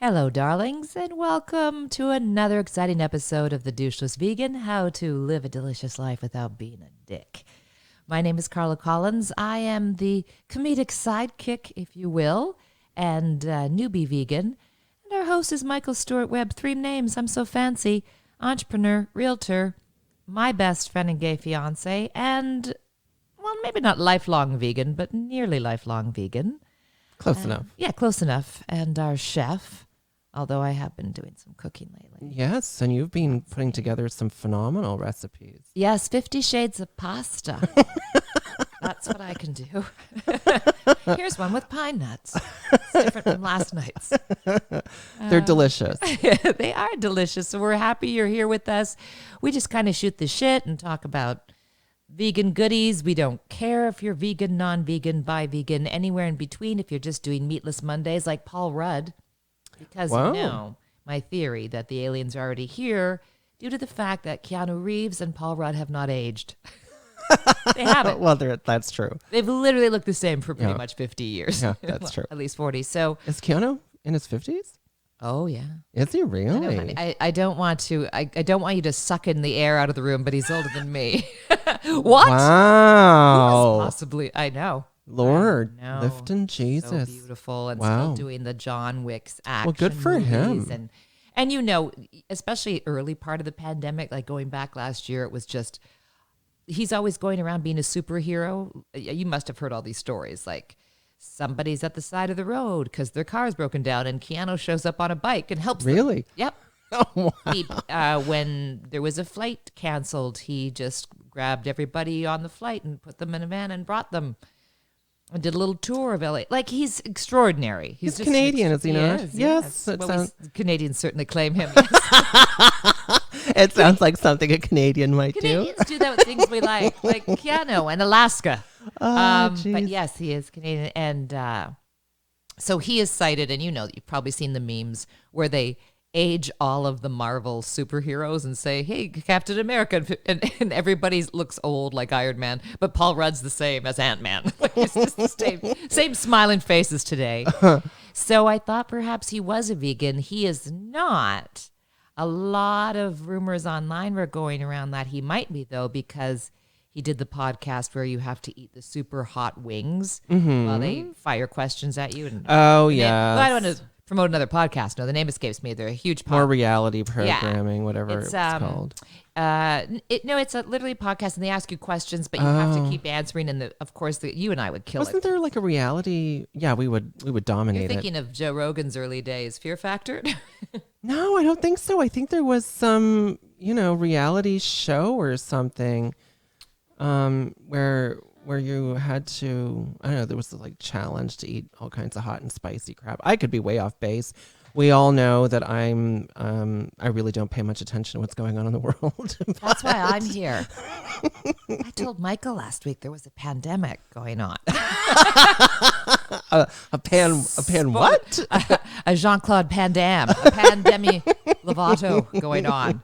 Hello, darlings, and welcome to another exciting episode of The Doucheless Vegan, How to Live a Delicious Life Without Being a Dick. My name is Carla Collins. I am the comedic sidekick, if you will, and newbie vegan. And our host is Michael Stewart Webb. 3 names, I'm so fancy. Entrepreneur, realtor, my best friend and gay fiance, and, well, maybe not lifelong vegan, but nearly lifelong vegan. Close enough. Yeah, close enough. And our chef. Although I have been doing some cooking lately. Yes, and you've been putting together some phenomenal recipes. Yes, 50 shades of pasta. That's what I can do. Here's one with pine nuts. It's different from last night's. They're delicious. They are delicious. So we're happy you're here with us. We just kind of shoot the shit and talk about vegan goodies. We don't care if you're vegan, non-vegan, bi-vegan, anywhere in between. If you're just doing meatless Mondays like Paul Rudd. Because, Wow. you know, my theory that the aliens are already here due to the fact that Keanu Reeves and Paul Rudd have not aged. They haven't. Well, that's true. They've literally looked the same for pretty much 50 years. Yeah, that's true. At least 40. So, Is Keanu in his 50s? oh, yeah. Is he I know, really? honey. I don't want to. I don't want you to suck in the air out of the room, but he's older than me. What? Wow. Possibly. I know. Lord, I know. lifting So Jesus. beautiful, and Wow. still doing the John Wicks action. Well, good for movies. him. And you know, especially early part of the pandemic, like going back last year, it was just he's always going around being a superhero. You must have heard all these stories, like somebody's at the side of the road because their car's broken down, and Keanu shows up on a bike and helps them. Really? Yep. Oh, wow. He, when there was a flight canceled, he just grabbed everybody on the flight and put them in a van and brought them. I did a little tour of LA. Like, he's extraordinary. He's just Canadian, is he not? Yes. Yes, it Well, sounds- Canadians certainly claim him. It sounds like something a Canadian might Canadians do that with things we like Keanu and Alaska. Oh, But jeez. yes, he is Canadian. And so he is cited, and you know, you've probably seen the memes where they age all of the Marvel superheroes and say, hey, Captain America, and everybody looks old like Iron Man, but Paul Rudd's the same as Ant-Man. Like, it's just the same smiling faces today. So I thought perhaps he was a vegan. He is not. A lot of rumors online were going around that he might be, though, because he did the podcast where you have to eat the super hot wings while they fire questions at you. And Oh, yeah. yeah. Well, I don't want to promote another podcast. No, the name escapes me. They're a huge More podcast. reality programming, whatever It's, it's called. It's a literally podcast, and they ask you questions, but you have to keep answering. And of course, you and I would kill Wasn't it. there like a reality? Yeah, we would dominate You're it. thinking of Joe Rogan's early days, Fear Factor? No, I don't think so. I think there was some, reality show or something, where you had to, I don't know, there was like challenge to eat all kinds of hot and spicy crap. I could be way off base. We all know that I really don't pay much attention to what's going on in the world. That's why I'm here. I told Michael last week there was a pandemic going on. a pan what? A Jean-Claude Van Damme, a pandemic Lovato going on.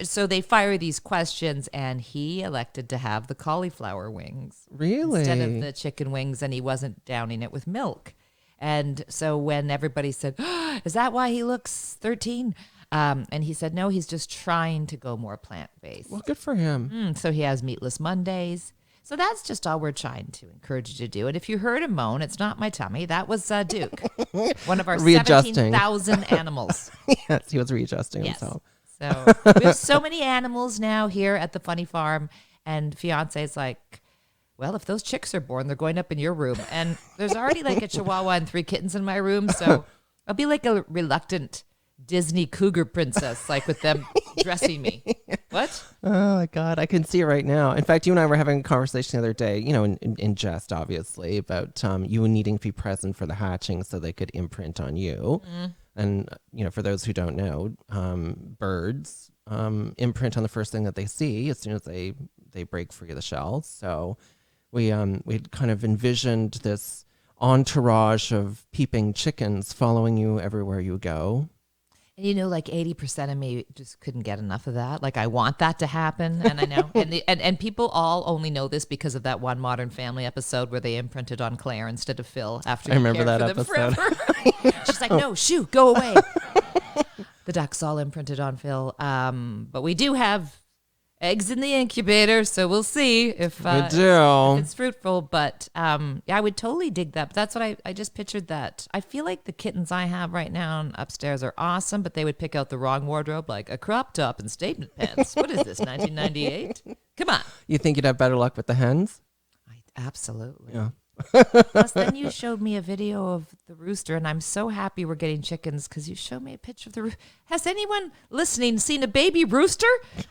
So they fire these questions, and he elected to have the cauliflower wings. Really? Instead of the chicken wings, and he wasn't downing it with milk. And so when everybody said, is that why he looks 13? And he said, no, he's just trying to go more plant-based. Well, good for him. So he has meatless Mondays. So that's just all we're trying to encourage you to do. And if you heard him moan, it's not my tummy. That was Duke, one of our Readjusting. 17,000 animals. Yes, he was readjusting Yes. himself. So we have so many animals now here at the Funny Farm. And fiance's like, well, if those chicks are born, they're going up in your room. And there's already like a chihuahua and 3 kittens in my room. So I'll be like a reluctant Disney cougar princess, like with them dressing me. What? Oh my God, I can see it right now. In fact, you and I were having a conversation the other day, in jest, obviously, about you needing to be present for the hatching so they could imprint on you. And, for those who don't know, birds imprint on the first thing that they see as soon as they break free of the shell. So we kind of envisioned this entourage of peeping chickens following you everywhere you go. And like 80% of me just couldn't get enough of that. Like I want that to happen, and I know, and people all only know this because of that one Modern Family episode where they imprinted on Claire instead of Phil after I remember cared that for them episode. forever. She's like, no, shoo, go away. The ducks all imprinted on Phil, but we do have eggs in the incubator, so we'll see if it's fruitful. But yeah, I would totally dig that. But that's what I just pictured that. I feel like the kittens I have right now upstairs are awesome, but they would pick out the wrong wardrobe, like a crop top and statement pants. What is this, 1998? Come on. You think you'd have better luck with the hens? Absolutely. Yeah. Plus, then you showed me a video of the rooster, and I'm so happy we're getting chickens because you showed me a picture of the rooster. Has anyone listening seen a baby rooster?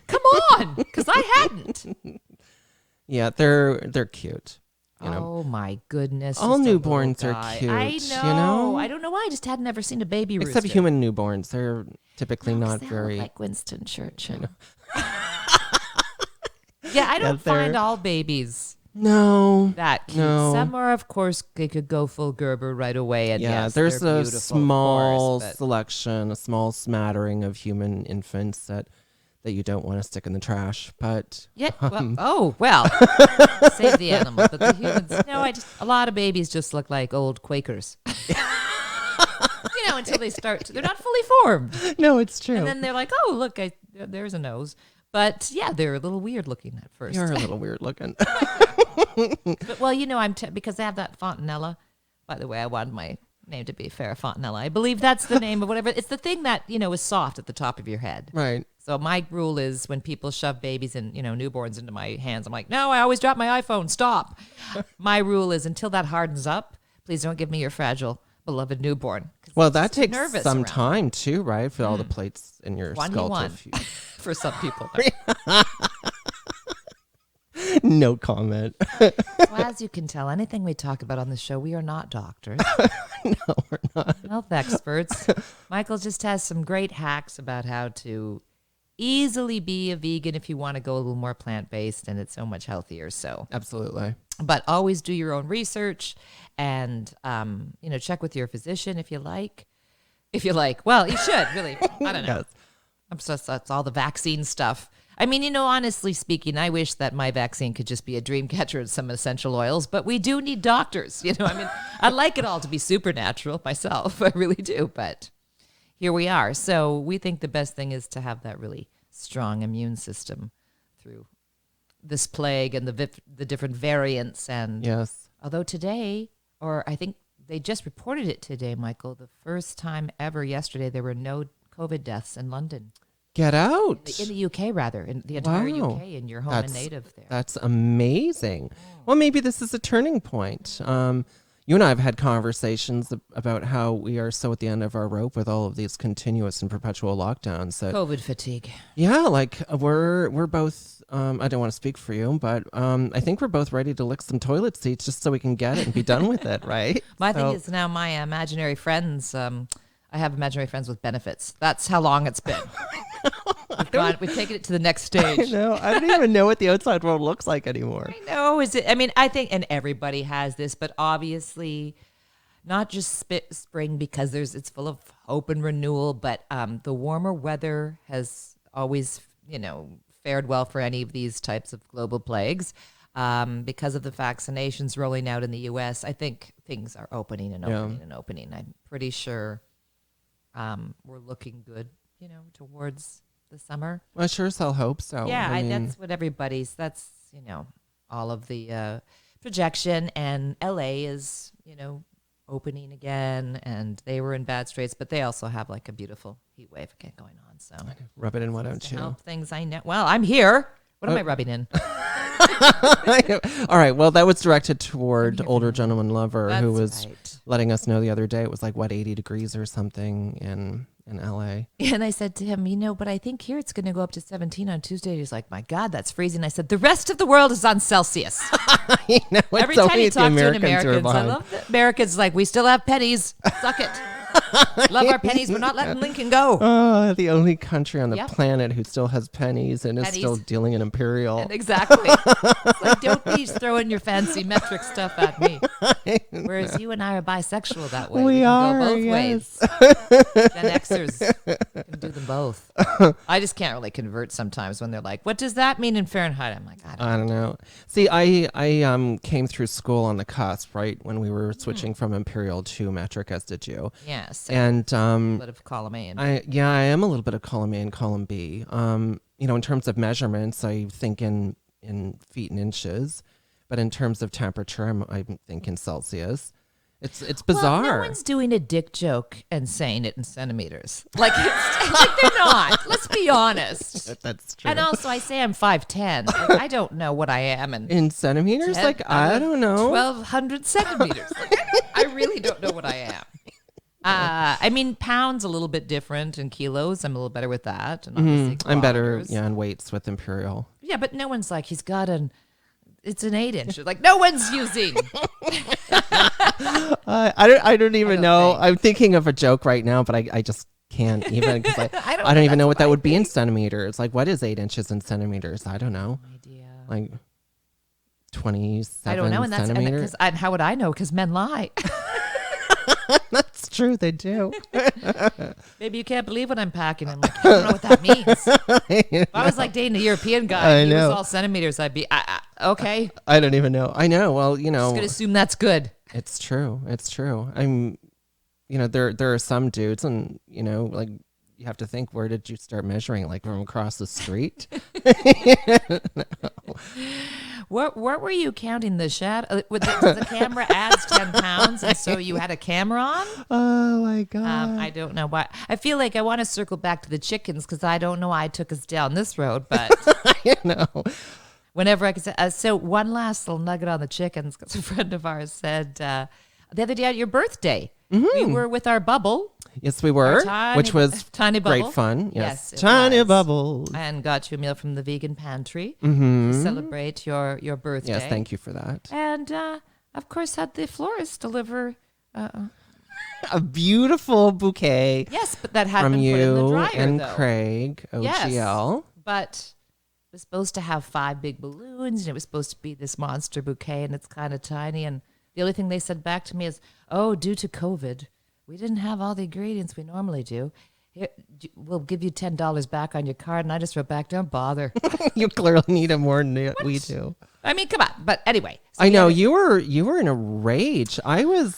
Come on, because I hadn't. Yeah, they're cute. Oh my goodness! All just a newborns little are guy. cute. I know. You know? I don't know why. I just had never seen a baby rooster. Except human newborns, they're typically No, 'cause not they very. look like Winston Churchill. Yeah, I don't Yeah, they're- find all babies No, that cute. No. Some are, of course, they could go full Gerber right away. And yeah, yes, there's they're a beautiful, of small course, but- selection, a small smattering of human infants that you don't want to stick in the trash. But Yeah. Well, save the animals, but the humans. No, a lot of babies just look like old Quakers. Until they start. They're not fully formed, no, it's true. and then they're like, oh, look, there's a nose. But yeah, they're a little weird looking at first. You're a little weird looking. But well, I'm because they have that Fontanella. By the way, I wanted my name to be Farrah Fontanella. I believe that's the name of whatever. It's the thing that is soft at the top of your head. Right. So my rule is when people shove babies and newborns into my hands, I'm like, no, I always drop my iPhone. Stop. My rule is until that hardens up, please don't give me your fragile beloved newborn. Well, that takes nervous some around. time too, right? For all the plates in your skull. 1 for some people. No comment. Well, as you can tell, anything we talk about on the show, we are not doctors. No, we're not. Health experts. Michael just has some great hacks about how to easily be a vegan if you want to go a little more plant-based, and it's so much healthier. So, Absolutely. but always do your own research and, check with your physician if you like. If you like, well, you should really. I don't know. Yes. I'm just that's all the vaccine stuff. I mean, honestly speaking, I wish that my vaccine could just be a dream catcher and some essential oils, but we do need doctors. I mean, I'd like it all to be supernatural myself. I really do, but here we are. So we think the best thing is to have that really strong immune system through this plague and the different variants. And Yes. although today, or I think they just reported it today, Michael, the first time ever yesterday, there were no COVID deaths in London. Get out. In the UK, rather, in the entire Wow. UK, in your home and native there. That's amazing. Well, maybe this is a turning point. You and I have had conversations about how we are so at the end of our rope with all of these continuous and perpetual lockdowns. That, COVID fatigue. yeah, like we're both. I don't want to speak for you, but I think we're both ready to lick some toilet seats just so we can get it and be done with it, right? My thing is now my imaginary friends. I have imaginary friends with benefits. That's how long it's been. We've taken it to the next stage. No, I don't even know what the outside world looks like anymore. I know. I think, and everybody has this, but obviously not just spring because it's full of hope and renewal, but the warmer weather has always, fared well for any of these types of global plagues. Because of the vaccinations rolling out in the U.S., I think things are opening and opening and opening. I'm pretty sure we're looking good, towards the summer. I sure as hell hope so. Yeah, I mean, that's what that's, all of the projection. And LA is, opening again, and they were in bad straits, but they also have like a beautiful heat wave again going on. So rub it in, why don't to you? help things, I know. Well, I'm here. What am I rubbing in? All right. Well, that was directed toward older gentleman lover who That's was right. letting us know the other day it was like 80 degrees or something in LA. And I said to him, but I think here it's going to go up to 17 on Tuesday. He's like, my God, that's freezing. I said, the rest of the world is on Celsius. Every Every time you talk to an American, I love that Americans like, we still have pennies. Suck it. Love our pennies. We're not letting Lincoln go. Oh, the only country on the Yep. planet who still has pennies and is Pennies. still dealing in imperial. And exactly. It's like, don't be throwing your fancy metric stuff at me. Whereas you and I are bisexual that way. We can are, go both yes. ways. Gen Xers can do them both. I just can't really convert sometimes when they're like, what does that mean in Fahrenheit? I'm like, I don't know. See, I came through school on the cusp, right, when we were switching from imperial to metric, as did you. Yes. And a bit of column A and B. I am a little bit of column A and column B. In terms of measurements, I think in feet and inches, but in terms of temperature, I think in Celsius. It's bizarre. Well, no one's doing a dick joke and saying it in centimeters. Like, like they're not. Let's be honest. That's true. And also, I say I'm 5'10". Like, I don't know what I am in centimeters. I don't know. 1,200 centimeters. Like, I really don't know what I am. I mean, pounds a little bit different, and kilos I'm a little better with that. And obviously I'm better, kilometers. in weights with imperial. Yeah, but no one's like, it's an 8-inch. Like, no one's using. I don't even know. think. I'm thinking of a joke right now, but I just can't even because I don't even know what that would be in centimeters. Like, what is 8 inches in centimeters? I don't know. No idea. Like 27 I don't know, and centimeters. how would I know? Because men lie. That's true. They do. Maybe you can't believe what I'm packing. I'm like, I don't know what that means. If I was like dating a European guy, and he was all centimeters, I'd be okay. I don't even know. I know. Well, Just gonna assume that's good. It's true. It's true. There are some dudes, and like you have to think, where did you start measuring? Like from across the street? No. What were you counting the shadow? The camera adds 10 pounds, and so you had a camera on? Oh my God. I don't know why. I feel like I want to circle back to the chickens because I don't know why I took us down this road, but whenever I can say. So one last little nugget on the chickens, because a friend of ours said the other day at your birthday, we were with our bubble. Yes, we were, which was tiny bubble. Great fun. Yes, it tiny was. bubbles. And got you a meal from the vegan pantry to celebrate your birthday. Yes, thank you for that. And of course, had the florist deliver a beautiful bouquet. Yes, but that had from been you put in the dryer, and though. Craig OGL. Yes, but it was supposed to have 5 big balloons, and it was supposed to be this monster bouquet, and it's kind of tiny. And the only thing they said back to me is, "Oh, due to COVID, we didn't have all the ingredients we normally do. Here, we'll give you $10 back on your card." And I just wrote back, "Don't bother." You clearly need it more than we do. I mean, come on. But anyway, so I know you were in a rage. I was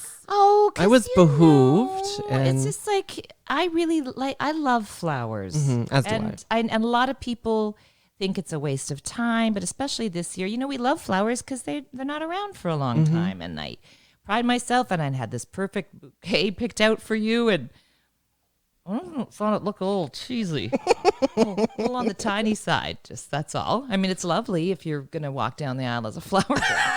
behooved, and it's just like I love flowers, as do I. And a lot of people think it's a waste of time, but especially this year, we love flowers because they're not around for a long time, and I pride myself, and I had this perfect bouquet picked out for you, and I thought it looked a little cheesy, a little on the tiny side. Just that's all. I mean, it's lovely if you're gonna walk down the aisle as a flower girl.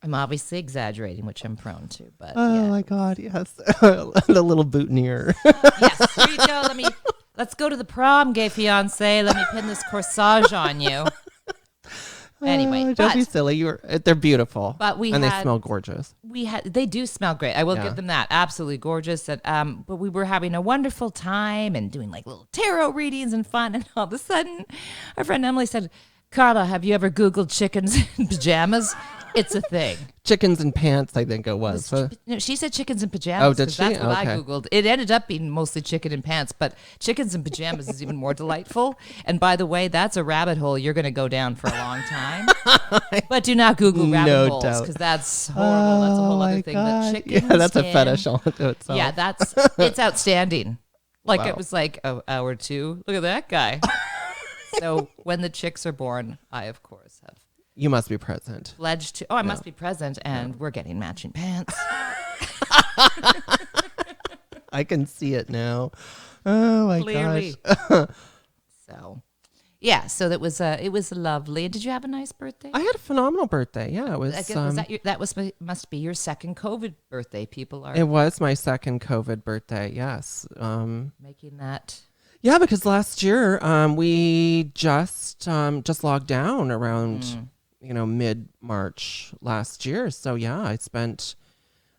I'm obviously exaggerating, which I'm prone to, but my God, yes, the little boutonniere. Yes, here you go. Let's go to the prom, gay fiance. Let me pin this corsage on you. Anyway, don't be silly. They're beautiful, but they smell gorgeous. They do smell great. I will give them that. Absolutely gorgeous. And but we were having a wonderful time and doing like little tarot readings and fun. And all of a sudden, our friend Emily said, "Carla, have you ever Googled chickens in pajamas? It's a thing." Chickens in pants, I think it was. No, she said chickens in pajamas. Oh, did she? That's what I Okay. Googled. It ended up being mostly chicken in pants, but chickens in pajamas is even more delightful. And by the way, that's a rabbit hole you're going to go down for a long time. But do not Google rabbit holes because that's horrible. That's a whole other thing. But chicken that's skin, a fetish all to itself. Yeah, it's outstanding. Like Wow. it was like an hour or two. Look at that guy. So when the chicks are born, I of course have You must be present. pledged to. Oh, I must be present, and we're getting matching pants. I can see it now. Oh my Clearly. gosh. So, yeah. So it was lovely. Did you have a nice birthday? I had a phenomenal birthday. Yeah, it was. I guess, must be your second COVID birthday. People are It was my second COVID birthday. Yes. making that. Yeah, because last year we just logged down around mid-March last year. So yeah, I spent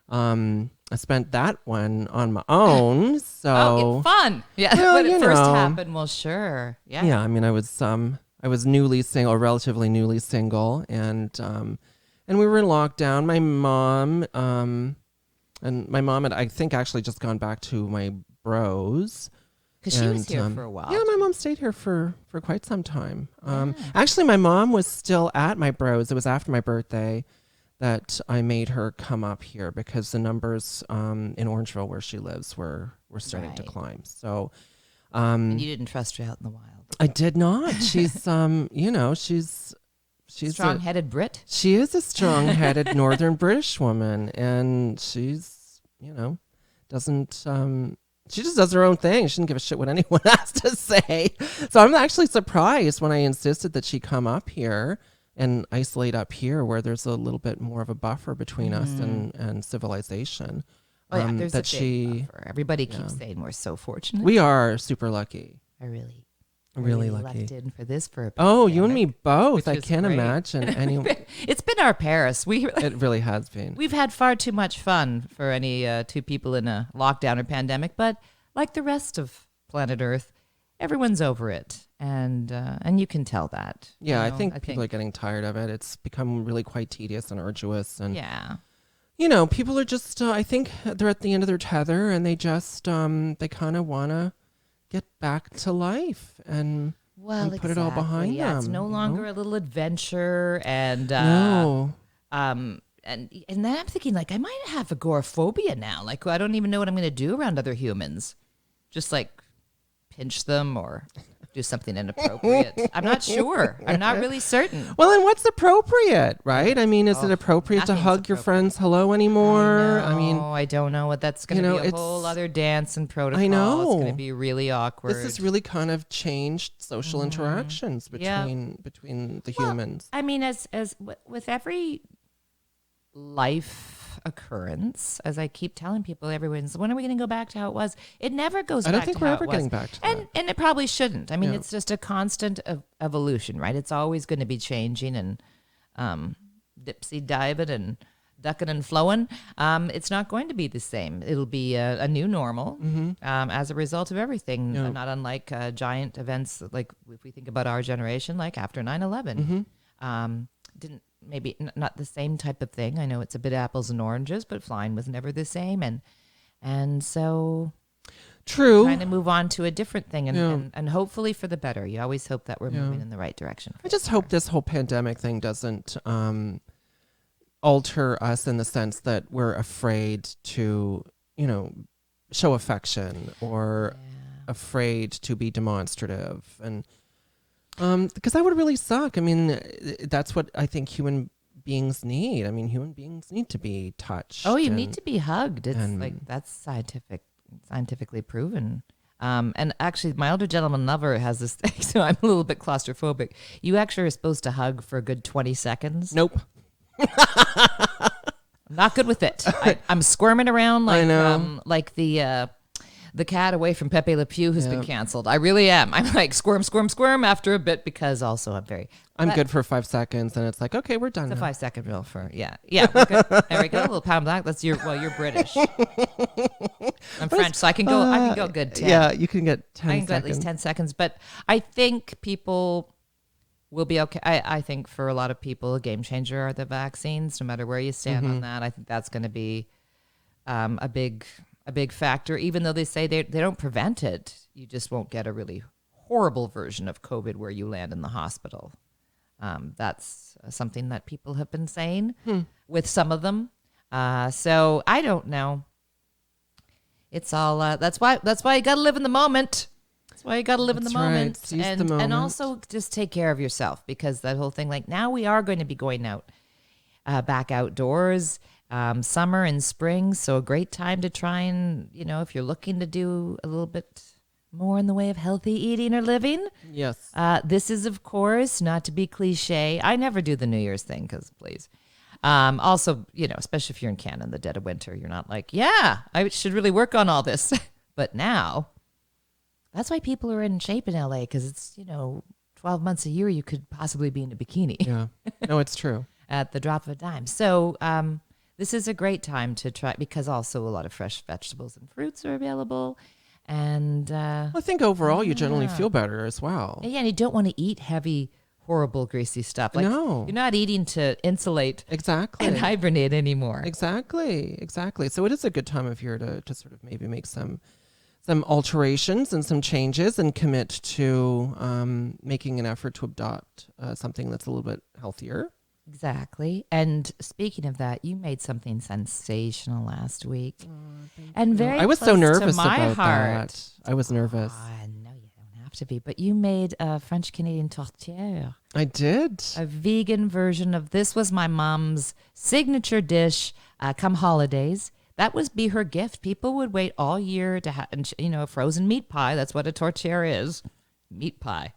I spent that one on my own. So fun. Yeah, well, when you it first know. happened, well, sure. Yeah. Yeah, I mean, I was newly single, or relatively newly single, and we were in lockdown. My mom had, I think, actually just gone back to my bros. Because she was here for a while. Yeah, my mom stayed here for quite some time. Actually, my mom was still at my bros. It was after my birthday that I made her come up here because the numbers in Orangeville, where she lives, were starting to climb. So, and you didn't trust her out in the wild. I did not. She's she's Strong-headed Brit. She is a strong-headed Northern British woman, and she's doesn't. She just does her own thing. She doesn't give a shit what anyone has to say. So I'm actually surprised when I insisted that she come up here and isolate up here, where there's a little bit more of a buffer between us and civilization. Oh yeah, there's a big buffer. Everybody keeps saying we're so fortunate. We are super lucky. I really lucky. Lucked in for this purpose. Oh, you and me both. I can't imagine anyone. It's been our Paris. It really has been. We've had far too much fun for any two people in a lockdown or pandemic, but like the rest of planet Earth, everyone's over it, and you can tell that. Yeah, I think people are getting tired of it. It's become really quite tedious and arduous, and people are just. I think they're at the end of their tether, and they just they kind of want to get back to life and put it all behind them. It's no longer a little adventure, and no. And then I'm thinking, like, I might have agoraphobia now. Like, I don't even know what I'm going to do around other humans. Just like pinch them or do something inappropriate. I'm not sure. I'm not really certain. Well, and what's appropriate, right? I mean, is it appropriate to hug your friends hello anymore? I don't know what that's going to be. A whole other dance and protocol. I know. It's going to be really awkward. This has really kind of changed social interactions between the humans. I mean, as with every life occurrence, as I keep telling people, everyone's, when are we going to go back to how it was? It never goes back to how it was. I don't think we're ever getting back to that. And it probably shouldn't. I mean, it's just a constant evolution, right? It's always going to be changing and dipsy diving and ducking and flowing. It's not going to be the same. It'll be a new normal as a result of everything, not unlike giant events, like if we think about our generation, like after 9/11. Maybe not the same type of thing. I know it's a bit apples and oranges, but flying was never the same. And so true. Trying to move on to a different thing and hopefully for the better. You always hope that we're moving in the right direction. I just hope this whole pandemic thing doesn't alter us in the sense that we're afraid to, show affection or afraid to be demonstrative. And because that would really suck. I mean, that's what I think human beings need. I mean, human beings need to be touched. Oh, you need to be hugged. It's like, that's scientifically proven. And actually, my older gentleman lover has this thing, so I'm a little bit claustrophobic. You actually are supposed to hug for a good 20 seconds. Nope. I'm not good with it. I'm squirming around like the cat away from Pepe Le Pew who's been canceled. I really am. I'm like squirm after a bit because also I'm good for 5 seconds and it's like, okay, we're done. It's a 5-second rule for, yeah. We're good. There we go. A little pound black. You're British. I'm French, so I can go good 10. Yeah, you can get 10 seconds. I can go at least 10 seconds, but I think people will be okay. I think for a lot of people, a game changer are the vaccines, no matter where you stand on that. I think that's going to be a big factor, even though they say they don't prevent it. You just won't get a really horrible version of COVID where you land in the hospital. That's something that people have been saying with some of them. So I don't know. It's all that's why you got to live in the moment. That's why you got to live in the moment. Seize the moment. And also just take care of yourself, because that whole thing, like, now we are going to be going out back outdoors. Summer and spring, so a great time to try and, if you're looking to do a little bit more in the way of healthy eating or living. Yes. This is, of course, not to be cliche. I never do the New Year's thing because, please. Also, especially if you're in Canada in the dead of winter, you're not like, I should really work on all this. But now, that's why people are in shape in LA, because it's, 12 months a year you could possibly be in a bikini. Yeah. No, it's true. At the drop of a dime. So, this is a great time to try, because also a lot of fresh vegetables and fruits are available. And I think overall you generally feel better as well. and you don't want to eat heavy, horrible, greasy stuff. Like, No. you're not eating to insulate Exactly. and hibernate anymore. Exactly. So it is a good time of year to sort of maybe make some alterations and some changes and commit to making an effort to adopt something that's a little bit healthier. Exactly. And speaking of that, you made something sensational last week. And very I was so close nervous to my about heart. that. I was nervous. No, you don't have to be. But you made a French Canadian tortilla, I did. a vegan version of this. Was my mom's signature dish come holidays. That would be her gift. People would wait all year to have, a frozen meat pie. That's what a tortilla is, meat pie.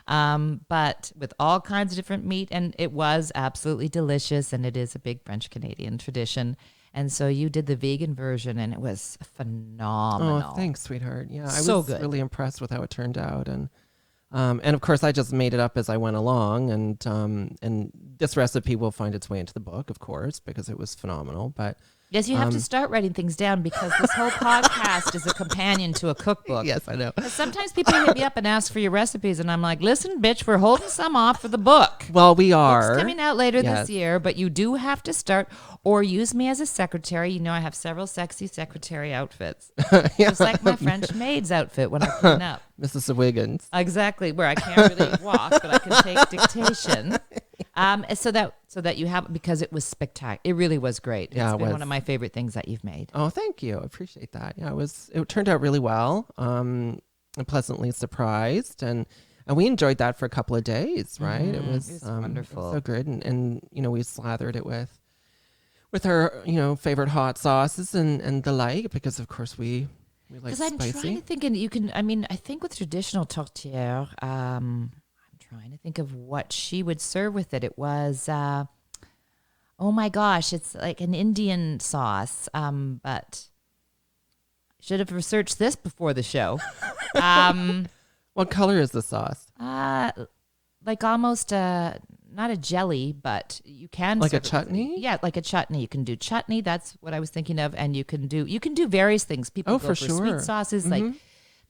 But with all kinds of different meat, and it was absolutely delicious, and it is a big French Canadian tradition. And so you did the vegan version, and it was phenomenal. Oh, thanks, sweetheart. Yeah, I So was good. really impressed with how it turned out, and of course I just made it up as I went along, and this recipe will find its way into the book, of course, because it was phenomenal. But Yes, you have to start writing things down, because this whole podcast is a companion to a cookbook. yes, I know. Sometimes people hit me up and ask for your recipes, and I'm like, listen, bitch, we're holding some off for the book. Well, we are. It's coming out later Yes. this year, but you do have to start, or use me as a secretary. You know, I have several sexy secretary outfits. Just like my French maid's outfit when I clean up. Mrs. Wiggins. Exactly, where I can't really walk, but I can take dictation. So that you have, because it was spectacular. It really was great. Yeah, It's it been was. one of my favorite things that you've made. Oh, thank you. I appreciate that. Yeah, it turned out really well. I'm pleasantly surprised, and we enjoyed that for a couple of days, right? It was wonderful. It was so good, and we slathered it with our favorite hot sauces and the like, because of course we like Because I'm spicy. trying to think, and you can, I think with traditional tortilla, I'm trying to think of what she would serve with it. It was, oh my gosh, it's like an Indian sauce, but should have researched this before the show. What color is the sauce? Like almost not a jelly, but you can Like a serve it with- chutney? Yeah, like a chutney. You can do chutney. That's what I was thinking of, and you can do various things. People Oh, go for for sure. sweet sauces, like.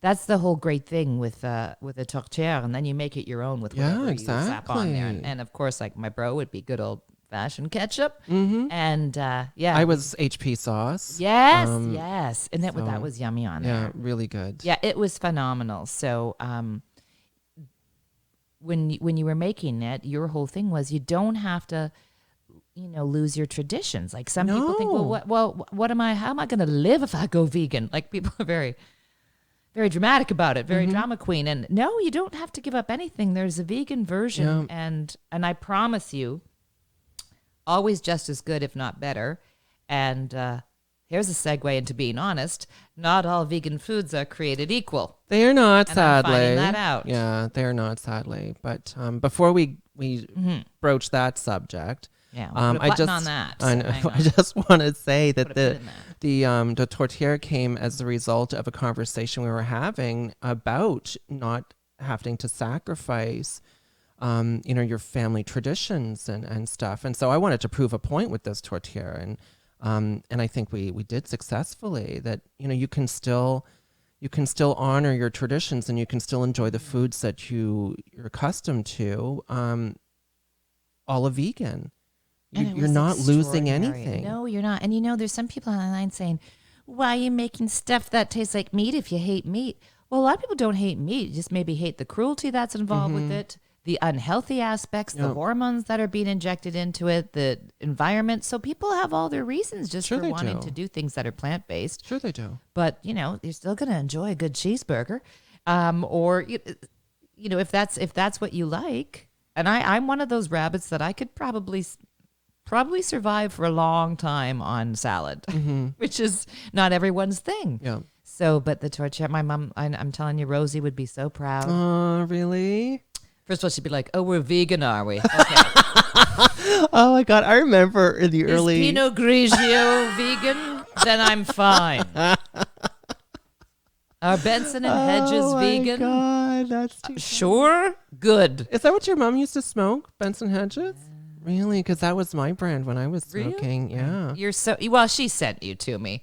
That's the whole great thing with a tortilla, and then you make it your own with Yeah, whatever you slap on there. exactly. And of course, like my bro would be good old fashioned ketchup, and yeah, I was HP sauce. yes, um, yes, and that so, was yummy on Yeah, there. really good. Yeah, it was phenomenal. So when you were making it, your whole thing was you don't have to, lose your traditions. Like some people think, No. what am I? How am I going to live if I go vegan? Like people are very, very dramatic about it, very drama queen. And no, you don't have to give up anything. There's a vegan version, and I promise you, always just as good, if not better. And here's a segue into being honest. Not all vegan foods are created equal. They are not, And I'm sadly. finding that out. Yeah, they are not, sadly. But before we broach that subject, Yeah, we'll put a button on that. I know. Hang on. I just want to say that Put a pin in the tortilla came as a result of a conversation we were having about not having to sacrifice, your family traditions and stuff. And so I wanted to prove a point with this tortilla, and I think we did successfully. That you can still honor your traditions, and you can still enjoy the foods that you're accustomed to, all a vegan. And it You're was not losing extraordinary. anything. No, you're not. And there's some people online saying, why are you making stuff that tastes like meat if you hate meat? Well, a lot of people don't hate meat, just maybe hate the cruelty that's involved with it, the unhealthy aspects, the hormones that are being injected into it, the environment. So people have all their reasons just Sure for they wanting do. to do things that are plant-based. Sure they do. But, you're still going to enjoy a good cheeseburger. Or, if that's what you like. And I'm one of those rabbits that I could probably survive for a long time on salad, which is not everyone's thing. Yeah. So, but the tortilla, my mom, I'm telling you, Rosie would be so proud. Oh, really? First of all, she'd be like, "Oh, we're vegan, are we? Okay. Oh my God. I remember in the Is early. Pinot Grigio vegan? Then I'm fine. Are Benson and Hedges vegan? Oh my God, that's too. Sure, good. Is that what your mom used to smoke, Benson Hedges? Really? Because that was my brand when I was smoking. Really? Yeah. You're so well. She sent you to me.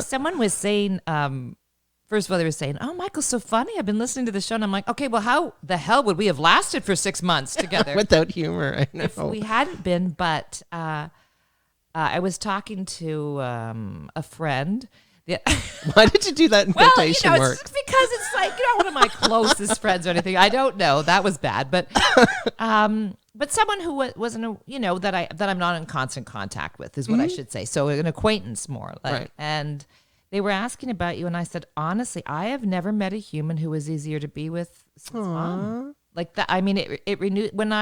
Someone was saying. First of all, they were saying, "Oh, Michael's so funny. I've been listening to the show," and I'm like, "Okay, well, how the hell would we have lasted for 6 months together Without humor?" I know. if we hadn't been?" But I was talking to a friend. Yeah. Why did you do that in quotation it's because it's like one of my closest friends or anything. I don't know. That was bad, but someone who wasn't that I'm not in constant contact with is what I should say. So an acquaintance more, Right. And they were asking about you, and I said honestly, I have never met a human who was easier to be with since Mom. Like that. I mean, it renewed when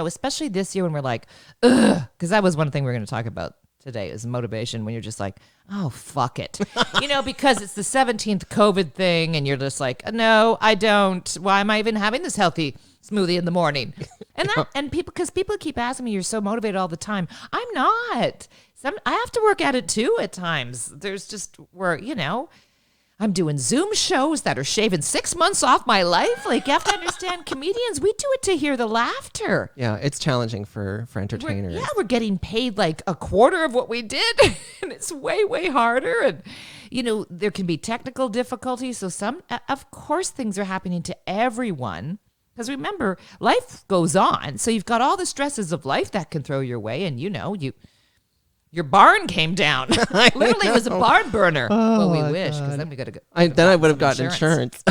especially this year when we're like, ugh, because that was one thing we're going to talk about today is motivation when you're just like, oh, fuck it. Because it's the 17th COVID thing and you're just like, no, I don't. Why am I even having this healthy smoothie in the morning? And people keep asking me, you're so motivated all the time. I'm not. I have to work at it too at times. There's just where, I'm doing Zoom shows that are shaving 6 months off my life. Like, you have to understand, comedians, we do it to hear the laughter. Yeah, it's challenging for entertainers. We're getting paid like a quarter of what we did. And it's way, way harder. And, there can be technical difficulties. So of course, things are happening to everyone. Because remember, life goes on. So you've got all the stresses of life that can throw your way. And, your barn came down. Literally, it was a barn burner. Oh, well, we wish, because then we got to go. Then I would have gotten insurance.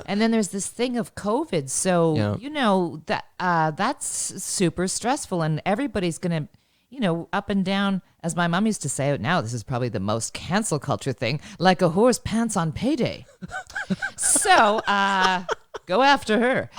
And then there's this thing of COVID. So, that's super stressful. And everybody's going to, up and down, as my mom used to say, now this is probably the most cancel culture thing, like a whore's pants on payday. So, go after her.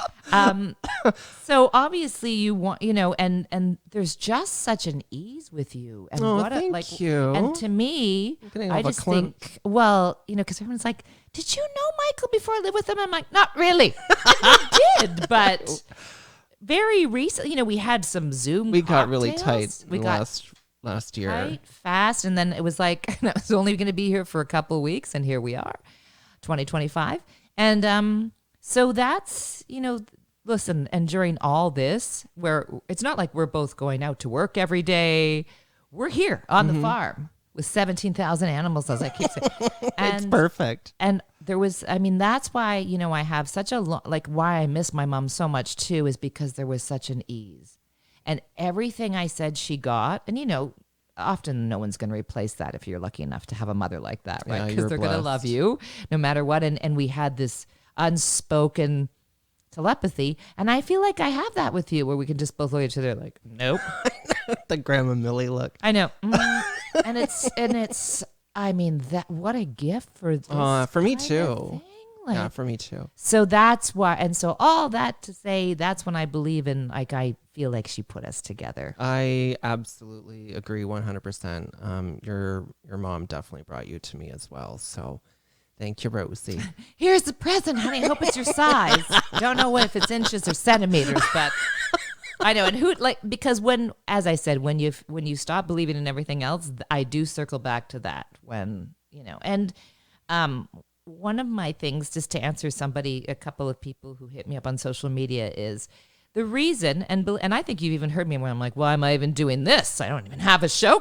So obviously you want, and there's just such an ease with you. And thank you. And to me, I just think, because everyone's like, did you know Michael before I lived with him? I'm like, not really. I did, but very recently, we had some Zoom. We got really tight last year. Tight, fast, and then it was like I was only going to be here for a couple of weeks, and here we are, 2025, and so that's, listen, and during all this, where it's not like we're both going out to work every day. We're here on the farm with 17,000 animals, as I keep saying. And, it's perfect. And there was, that's why, I have such a, why I miss my mom so much too, is because there was such an ease. And everything I said she got, and often no one's going to replace that if you're lucky enough to have a mother like that, right? Because they're going to love you no matter what. And we had this unspoken telepathy, and I feel like I have that with you, where we can just both look at each other like, nope. The Grandma Millie look. I know. And it's that, what a gift for this for me too. Like, yeah, for me too. So that's why, and so all that to say, that's when I believe in, like, I feel like she put us together. I absolutely agree 100%. Your mom definitely brought you to me as well. So thank you, Rosie. Here's the present, honey. I hope it's your size. Don't know if it's inches or centimeters, but I know. And because as I said, when you stop believing in everything else, I do circle back to that when, and one of my things, just to answer a couple of people who hit me up on social media, is the reason, and I think you've even heard me when I'm like, why am I even doing this? I don't even have a show,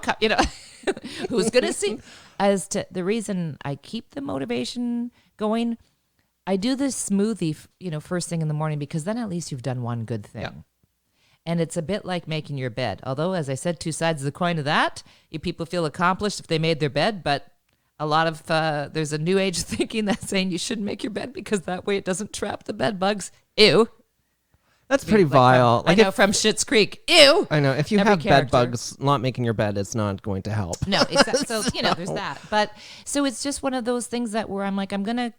who's going to see? As to the reason I keep the motivation going, I do this smoothie, first thing in the morning, because then at least you've done one good thing. Yeah. And it's a bit like making your bed. Although, as I said, two sides of the coin of that. People feel accomplished if they made their bed, but a lot of, there's a new age thinking that's saying you shouldn't make your bed because that way it doesn't trap the bed bugs. Ew. That's pretty vile. From Schitt's Creek. Ew. I know. If you have bed bugs, not making your bed is not going to help. No, exactly. So, there's that. But so it's just one of those things where I'm like, I'm going to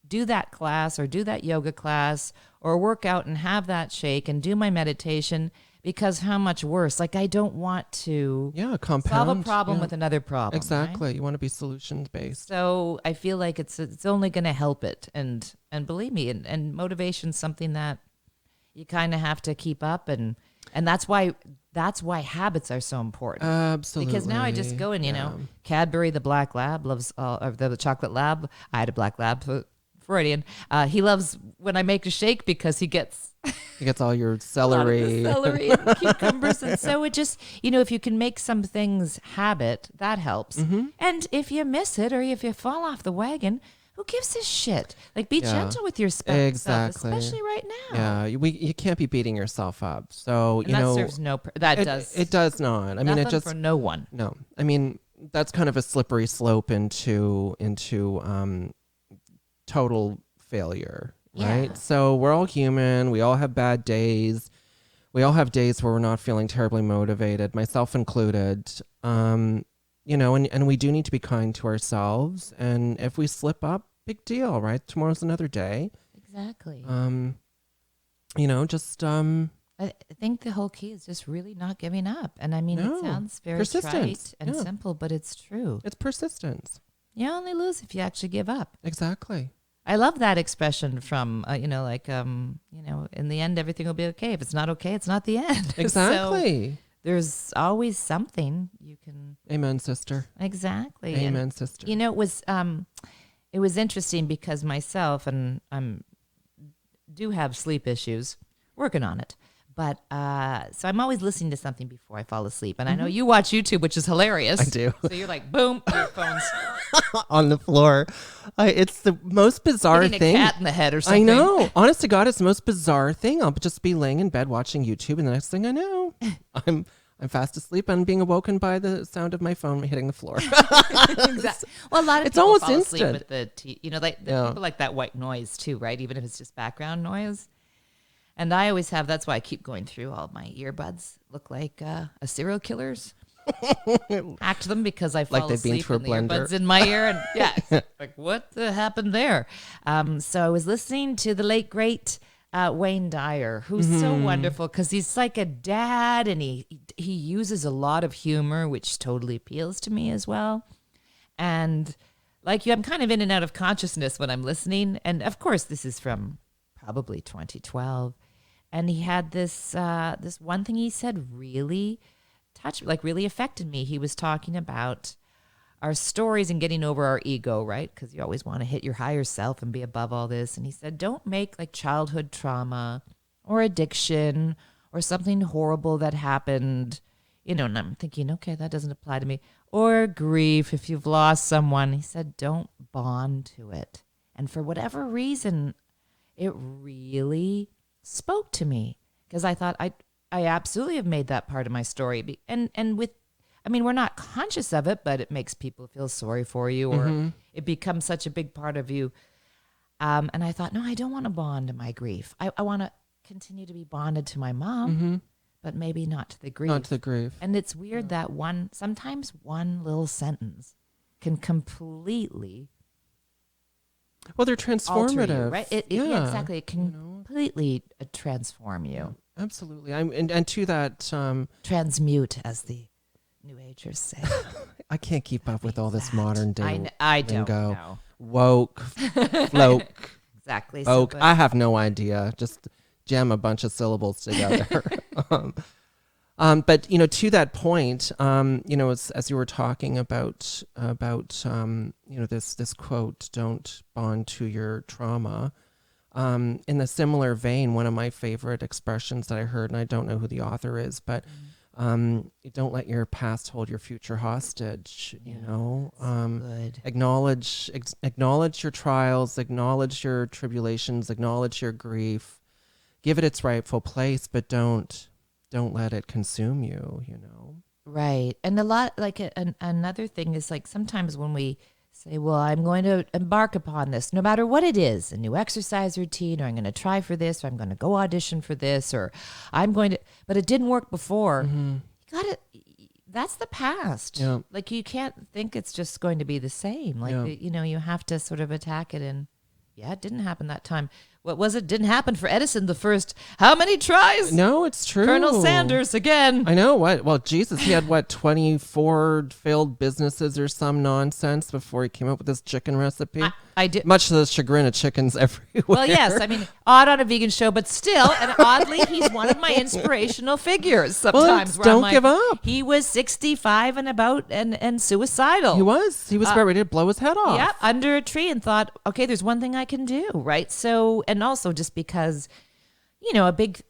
do that class or do that yoga class or work out and have that shake and do my meditation, because how much worse? Like, I don't want to compound, solve a problem with another problem. Exactly. Right? You want to be solutions based. So I feel like it's only going to help it. And believe me, and motivation's something that you kind of have to keep up, and that's why habits are so important. Absolutely. Because now I just go and Cadbury, the black lab, loves or the chocolate lab. I had a black lab, Freudian. He loves when I make a shake because he gets He gets all your A lot of the celery. celery and cucumbers. And so it just, if you can make some things habit, that helps. And if you miss it or if you fall off the wagon, who gives a shit? Like, be gentle with yourself, Exactly. especially right now. Yeah, you can't be beating yourself up. So, And that serves no it does not. I mean, it just for no one. no. I mean, that's kind of a slippery slope into total failure, right? Yeah. So we're all human. We all have bad days. We all have days where we're not feeling terribly motivated, myself included. And we do need to be kind to ourselves. And if we slip up, big deal, right? Tomorrow's another day. Exactly. I think the whole key is just really not giving up. And I mean, it sounds very trite and simple, but it's true. It's persistence. You only lose if you actually give up. Exactly. I love that expression from, in the end, everything will be okay. If it's not okay, it's not the end. Exactly. So there's always something you can. Amen, sister. Exactly. Amen, sister. It was interesting because myself and do have sleep issues, working on it. But so I'm always listening to something before I fall asleep. And I know you watch YouTube, which is hilarious. I do. So you're like, boom, your phone's on the floor. It's the most bizarre hitting thing. A cat in the head or something. I know. Honest to God, it's the most bizarre thing. I'll just be laying in bed watching YouTube, and the next thing I know, I'm fast asleep and being awoken by the sound of my phone hitting the floor. Exactly. Well, a lot of It's people almost fall asleep instant. with the people like that white noise too, right? Even if it's just background noise. And I always have. That's why I keep going through all my earbuds. Look like a serial killer's. Hacked them because I fall Like they've been asleep through a and the blender. earbuds in my ear, and like what happened there? So I was listening to the late great Wayne Dyer, who's so wonderful because he's like a dad, and he uses a lot of humor, which totally appeals to me as well. And like you, I'm kind of in and out of consciousness when I'm listening, and of course this is from probably 2012. And he had this one thing he said really really affected me. He was talking about our stories and getting over our ego, right? Because you always want to hit your higher self and be above all this. And he said, don't make like childhood trauma or addiction or something horrible that happened, and I'm thinking, okay, that doesn't apply to me. Or grief if you've lost someone. He said, don't bond to it. And for whatever reason, it really spoke to me because I thought I absolutely have made that part of my story. And we're not conscious of it, but it makes people feel sorry for you, or it becomes such a big part of you. And I thought, no, I don't want to bond to my grief. I want to continue to be bonded to my mom, but maybe not to the grief. Not to the grief. And it's weird that sometimes one little sentence can completely Well, they're transformative, alter you, right? Yeah, exactly. It can completely transform you. Absolutely. And to that, Transmute, as the New Agers say. I can't keep up with all this modern day. I don't lingo. know. Woke, floke, Exactly. oak. I have no idea. Just jam a bunch of syllables together. But to that point, as you were talking about this quote, "Don't bond to your trauma." In a similar vein, one of my favorite expressions that I heard, and I don't know who the author is, but don't let your past hold your future hostage. Good. Acknowledge your trials, acknowledge your tribulations, acknowledge your grief, give it its rightful place, but don't let it consume you. Right. And a lot, like another thing is like sometimes when we say, well, I'm going to embark upon this, no matter what it is, a new exercise routine, or I'm going to try for this, or I'm going to go audition for this, or but it didn't work before. You got that's the past. Yeah. Like you can't think it's just going to be the same. Like, you have to sort of attack it and it didn't happen that time. What was it? Didn't happen for Edison the first. How many tries? No, it's true. Colonel Sanders again. I know. What? Well, Jesus, he had 24 failed businesses or some nonsense before he came up with this chicken recipe. I did. Much to the chagrin of chickens everywhere. Well, yes. I mean, odd on a vegan show, but still, and oddly, he's one of my inspirational figures sometimes. Well, don't give up. He was 65 and about and suicidal. He was about ready to blow his head off. Yeah, under a tree and thought, okay, there's one thing I can do, right? So, and also just because, a big,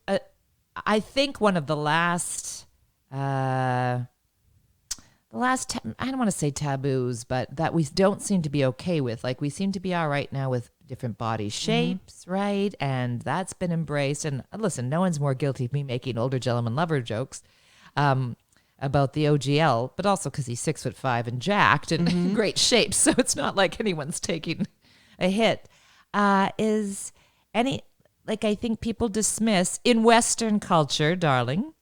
I think one of the last, I don't want to say taboos, but that we don't seem to be okay with. Like, we seem to be all right now with different body shapes, right? And that's been embraced. And listen, no one's more guilty of me making older gentleman lover jokes about the OGL, but also because he's 6'5" and jacked and in great shape. So it's not like anyone's taking a hit. I think people dismiss in Western culture, darling,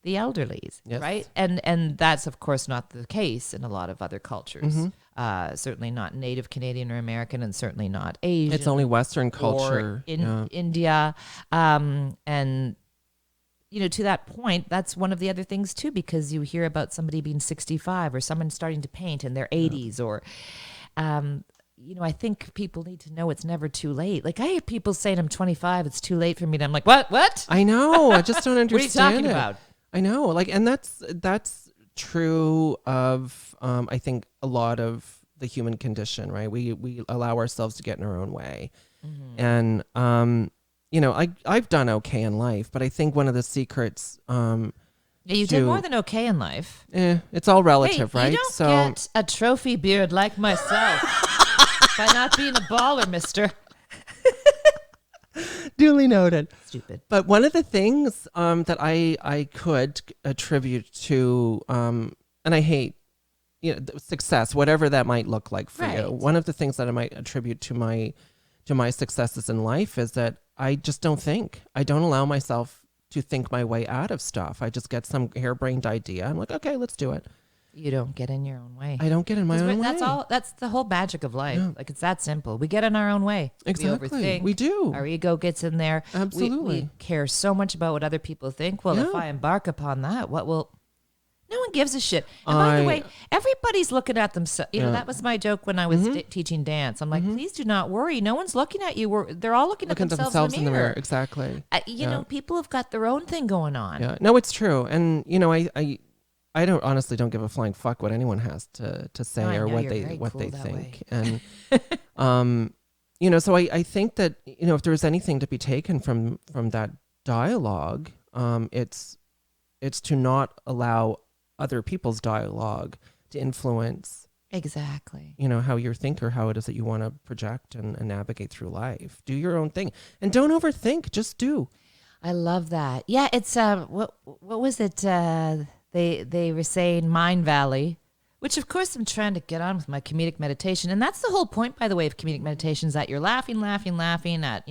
the elderlies, right? And that's, of course, not the case in a lot of other cultures. Certainly not Native Canadian or American, and certainly not Asian. It's only Western culture. Or in India. And, to that point, that's one of the other things, too, because you hear about somebody being 65 or someone starting to paint in their 80s or... I think people need to know it's never too late. Like, I hear people saying I'm 25, it's too late for me. And I'm like, what? I know. I just don't understand. What are you talking about? I know. Like, and that's true of, I think, a lot of the human condition, right? We allow ourselves to get in our own way. And, I've done okay in life, but I think one of the secrets... you did more than okay in life. It's all relative, right? You don't get a trophy beard like myself by not being a baller, mister. Duly noted. Stupid. But one of the things that I could attribute to, and I hate, success, whatever that might look like for you. One of the things that I might attribute to my successes in life is that I just don't think. I don't allow myself to think my way out of stuff. I just get some harebrained idea. I'm like, okay, let's do it. You don't get in your own way. I don't get in my own way. That's the whole magic of life. Yeah. Like, it's that simple. We get in our own way. Exactly. We overthink. We do. Our ego gets in there. Absolutely. We care so much about what other people think. Well, if I embark upon that, what will... No one gives a shit. And by the way, everybody's looking at themselves. That was my joke when I was teaching dance. I'm like, please do not worry. No one's looking at you. They're all looking at themselves in the mirror. Exactly. People have got their own thing going on. Yeah. No, it's true. And, I don't give a flying fuck what anyone has to say or what they think. And, so I think that, if there was anything to be taken from that dialogue, it's to not allow other people's dialogue to influence exactly how you think or how it is that you want to project and navigate through life. Do your own thing and don't overthink. Just do. I love that. Yeah, it's what was it? They were saying Mind Valley, which of course I'm trying to get on with my comedic meditation, and that's the whole point, by the way, of comedic meditation, is that you're laughing at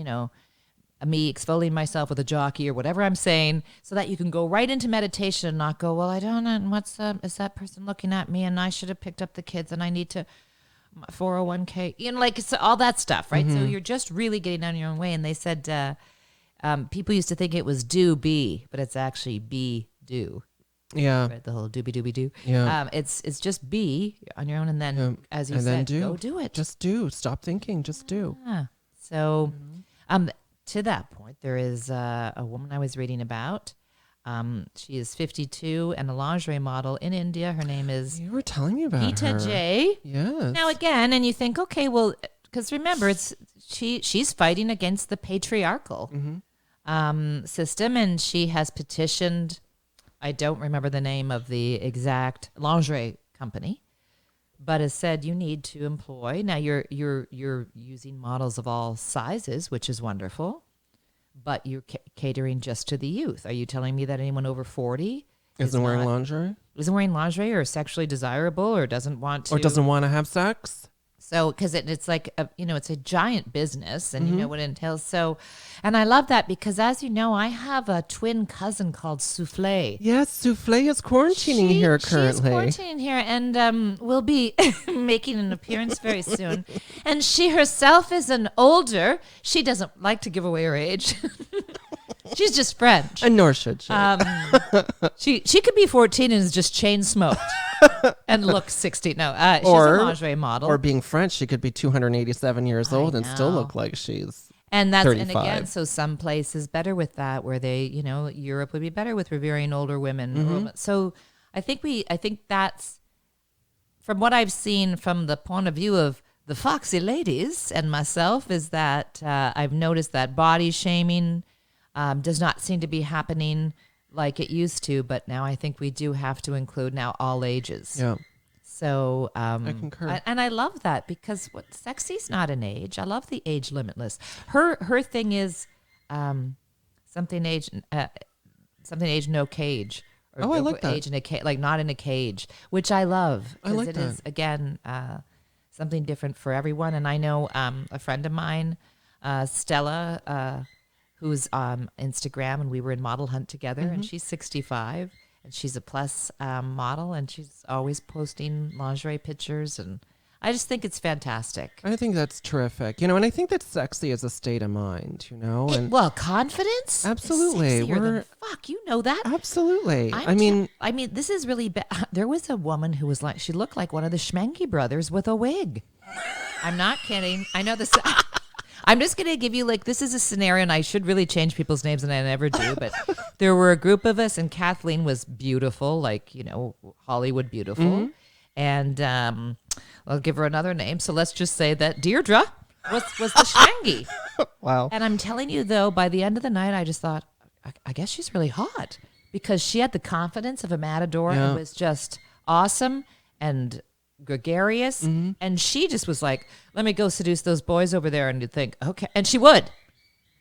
me exfoliating myself with a jockey or whatever I'm saying, so that you can go right into meditation and not go, well, I don't know, is that person looking at me, and I should have picked up the kids, and I need to 401k, it's all that stuff, right? So you're just really getting out of your own way. And they said people used to think it was be, but it's actually be do. Yeah, right? The whole doobie do. Yeah, it's just be on your own, and then as you said, go do it. Just do. Stop thinking. Just do. So, to that point, there is a woman I was reading about. She is 52 and a lingerie model in India. Her name is... You were telling me about Peeta her. J. Yes. Now, again, and you think, okay, well, because remember, she's fighting against the patriarchal system, and she has petitioned, I don't remember the name of the exact lingerie company, but has said you need to employ. Now you're using models of all sizes, which is wonderful, but you're catering just to the youth. Are you telling me that anyone over 40 isn't wearing lingerie? Isn't wearing lingerie, or sexually desirable, or doesn't want to, or doesn't want to have sex? So, because it's like, it's a giant business, and you know what it entails. So, and I love that because, as you know, I have a twin cousin called Soufflé. Yes, Soufflé is quarantining here currently. She's quarantining here, and will be making an appearance very soon. And she herself is an older. She doesn't like to give away her age. She's just French. And nor should she. She could be 14 and is just chain smoked and look 60. No, she's a lingerie model. Or being French, she could be 287 years old and still look like she's 35. And again, so some places better with that, where they, Europe would be better with revering older women. So I think that's, from what I've seen from the point of view of the foxy ladies and myself, is that I've noticed that body shaming does not seem to be happening like it used to. But now I think we do have to include now all ages. Yeah. So I concur. and I love that because what sexy's not an age. I love the age limitless. Her thing is something age no cage. Or Oh, I like that. Age in a like not in a cage, which I love. I like it that. is again something different for everyone. And I know a friend of mine, Stella, who's on Instagram, and we were in Model Hunt together, and she's 65, and she's a plus model, and she's always posting lingerie pictures, and I just think it's fantastic. I think that's terrific. And I think that sexy is a state of mind, And Well, confidence, absolutely, is sexier than fuck. You know that. absolutely. I mean, this is really bad. There was a woman who was like, she looked like one of the Schmenke brothers with a wig. I'm not kidding. I know this. I'm just going to give you this is a scenario, and I should really change people's names, and I never do. But there were a group of us, and Kathleen was beautiful, Hollywood beautiful. And I'll give her another name. So let's just say that Deirdre was the Schmenke. Wow. And I'm telling you, though, by the end of the night, I just thought, I guess she's really hot because she had the confidence of a matador and was just awesome and gregarious. And she just was like, let me go seduce those boys over there. And you'd think, okay. And she would.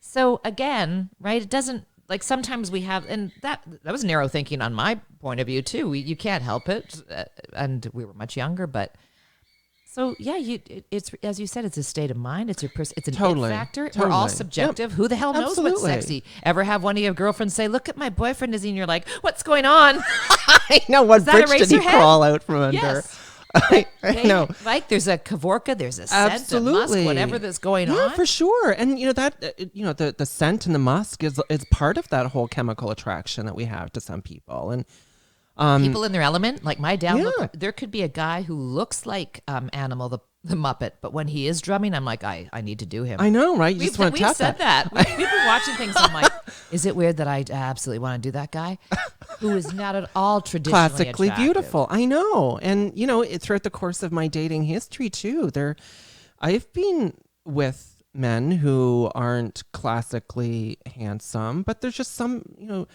So again, right, it doesn't, sometimes we have, and that was narrow thinking on my point of view, too. You can't help it. And we were much younger, but... So yeah, it's as you said, it's a state of mind. It's it's an it factor. We're all subjective. Yep. Who the hell knows what's sexy? Ever have one of your girlfriends say, "Look at my boyfriend," and you're like, "What's going on?" I know. What bridge did he crawl out from under? Yes. I know. There's a Kavorka, there's a scent, a musk, whatever that's going on. Yeah, for sure. And the scent and the musk is part of that whole chemical attraction that we have to some people. And people in their element, like my dad. There could be a guy who looks like Animal the Muppet, but when he is drumming, I'm like, I need to do him. I know, right? You just want to tap said that. We've been watching things. I'm like, is it weird that I absolutely want to do that guy who is not at all traditionally classically attractive. Beautiful? I know, and throughout the course of my dating history too, I've been with men who aren't classically handsome, but there's just some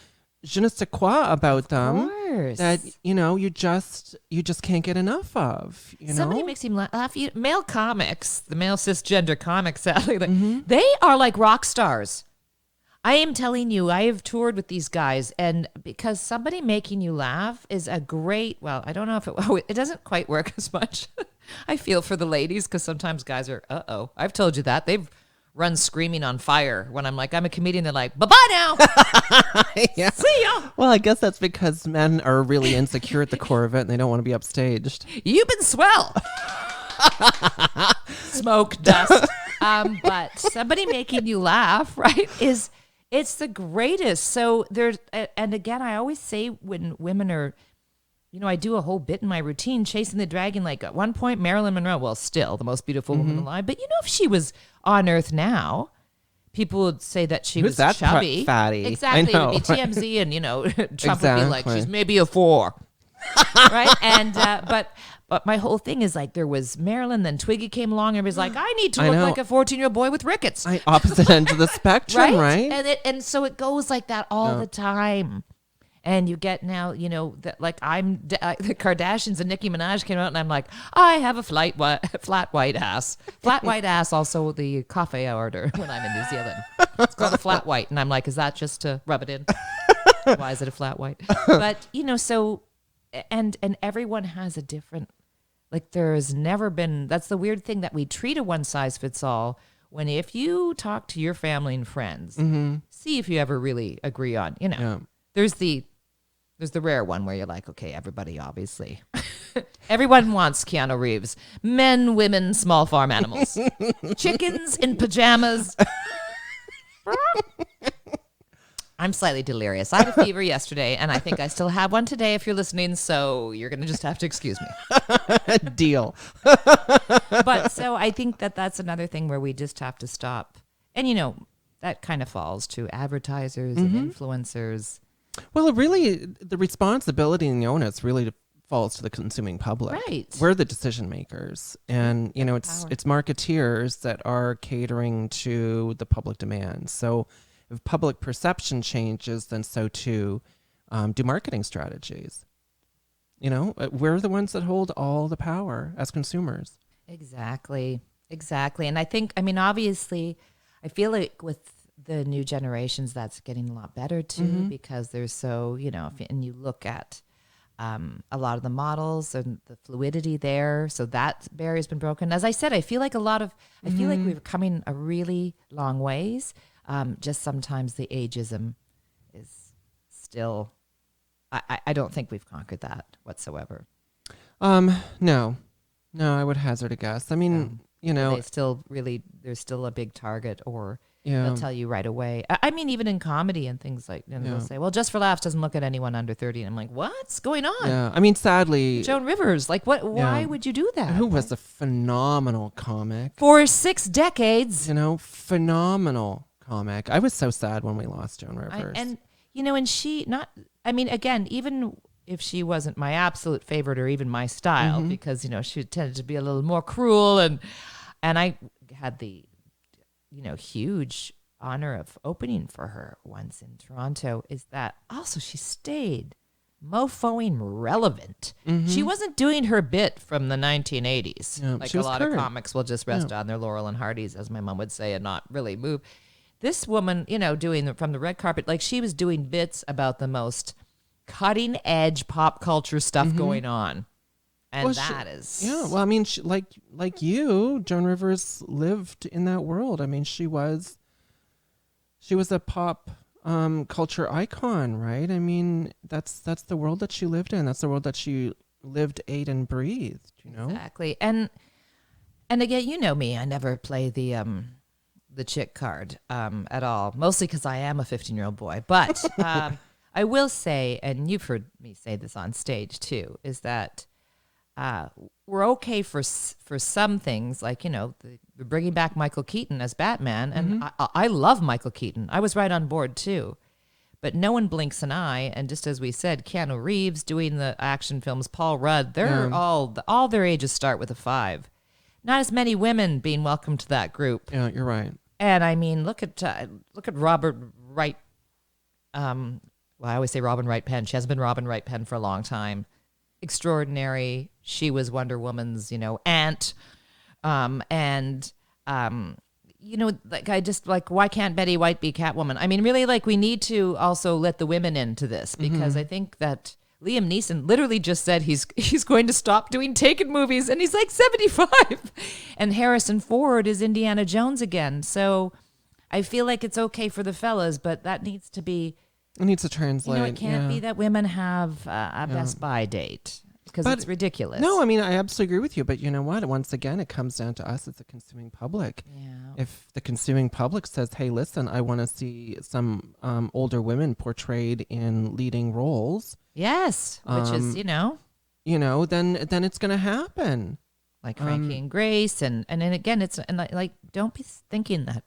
je ne sais quoi about them that you just can't get enough of. Somebody makes him laugh. Male comics, the male cisgender comics, Sally, they are like rock stars. I am telling you, I have toured with these guys, and because somebody making you laugh is a great. Well, I don't know if it doesn't quite work as much. I feel for the ladies because sometimes guys are. I've told you that they've run screaming on fire when I'm like, I'm a comedian. They're like, bye-bye now. Yeah. See ya. Well, I guess that's because men are really insecure at the core of it and they don't want to be upstaged. You've been swell. Smoke, dust. But somebody making you laugh, right, it's the greatest. So and again, I always say when women are, I do a whole bit in my routine, chasing the dragon. Like at one point, Marilyn Monroe, well, still the most beautiful woman alive. But if she was on Earth now, people would say that she was that chubby. Fatty? Exactly. It would be TMZ, and Trump would be like, she's maybe a 4. Right? And but my whole thing is there was Marilyn, then Twiggy came along, and everybody's like, I need to look like a 14-year-old boy with rickets. Opposite end of the spectrum, right? And so it goes like that all the time. And you get now, that I'm the Kardashians and Nicki Minaj came out, and I'm like, I have a flat white ass. Flat white ass, also the coffee I order when I'm in New Zealand. It's called a flat white. And I'm like, is that just to rub it in? Why is it a flat white? But, so, and everyone has a different, there's never been, that's the weird thing that we treat a one size fits all. When if you talk to your family and friends, see if you ever really agree on, There's the rare one where you're like, okay, everybody obviously. Everyone wants Keanu Reeves. Men, women, small farm animals. Chickens in pajamas. I'm slightly delirious. I had a fever yesterday, and I think I still have one today if you're listening, so you're going to just have to excuse me. Deal. But so I think that's another thing where we just have to stop. And, that kind of falls to advertisers and influencers. Well, the responsibility and the onus really falls to the consuming public. Right. We're the decision makers. And, it's marketeers that are catering to the public demand. So if public perception changes, then so too do marketing strategies. We're the ones that hold all the power as consumers. Exactly. And I think, obviously, I feel like with the new generations, that's getting a lot better too, because there's so, and you look at a lot of the models and the fluidity there. So that barrier's been broken. As I said, I feel like I feel like we've coming a really long ways. Just sometimes the ageism is still, I don't think we've conquered that whatsoever. No, I would hazard a guess. I mean, there's still a big target, or yeah. they'll tell you right away. I mean, even in comedy and things like, they'll say, well, Just for Laughs doesn't look at anyone under 30. And I'm like, what's going on? Yeah. I mean, sadly. Joan Rivers, like what? Why would you do that? Who was a phenomenal comic. For 6 decades. Phenomenal comic. I was so sad when we lost Joan Rivers. And she again, even if she wasn't my absolute favorite or even my style, because, she tended to be a little more cruel. And I had the, huge honor of opening for her once in Toronto, is that also she stayed mofoing relevant. She wasn't doing her bit from the 1980s. Yeah, like a lot of comics will just rest on their Laurel and Hardy's, as my mom would say, and not really move. This woman, doing from the red carpet, like she was doing bits about the most cutting edge pop culture stuff going on. And I mean, like you, Joan Rivers lived in that world. I mean, she was a pop culture icon, right? I mean, that's the world that she lived in. That's the world that she lived, ate, and breathed. Exactly. And again, me, I never play the chick card at all. Mostly because I am a 15-year-old boy. But I will say, and you've heard me say this on stage too, is that. We're okay for some things, like, the bringing back Michael Keaton as Batman. And I love Michael Keaton. I was right on board too. But no one blinks an eye. And just as we said, Keanu Reeves doing the action films, Paul Rudd, they're all their ages start with a 5. Not as many women being welcomed to that group. Yeah, you're right. And I mean, look at Robert Wright. I always say Robin Wright Penn. She hasn't been Robin Wright Penn for a long time. Extraordinary. She was Wonder Woman's, aunt. I just why can't Betty White be Catwoman? I mean, really, we need to also let the women into this, because I think that Liam Neeson literally just said he's going to stop doing Taken movies, and he's like 75. And Harrison Ford is Indiana Jones again. So I feel like it's okay for the fellas, but that needs to be. It needs to translate. It can't be that women have a Best Buy date, because it's ridiculous. No, I mean, I absolutely agree with you. But you know what? Once again, it comes down to us as the consuming public. Yeah. If the consuming public says, hey, listen, I want to see some older women portrayed in leading roles. Yes, which is, then it's going to happen. Like Frankie and Grace. And then again, don't be thinking that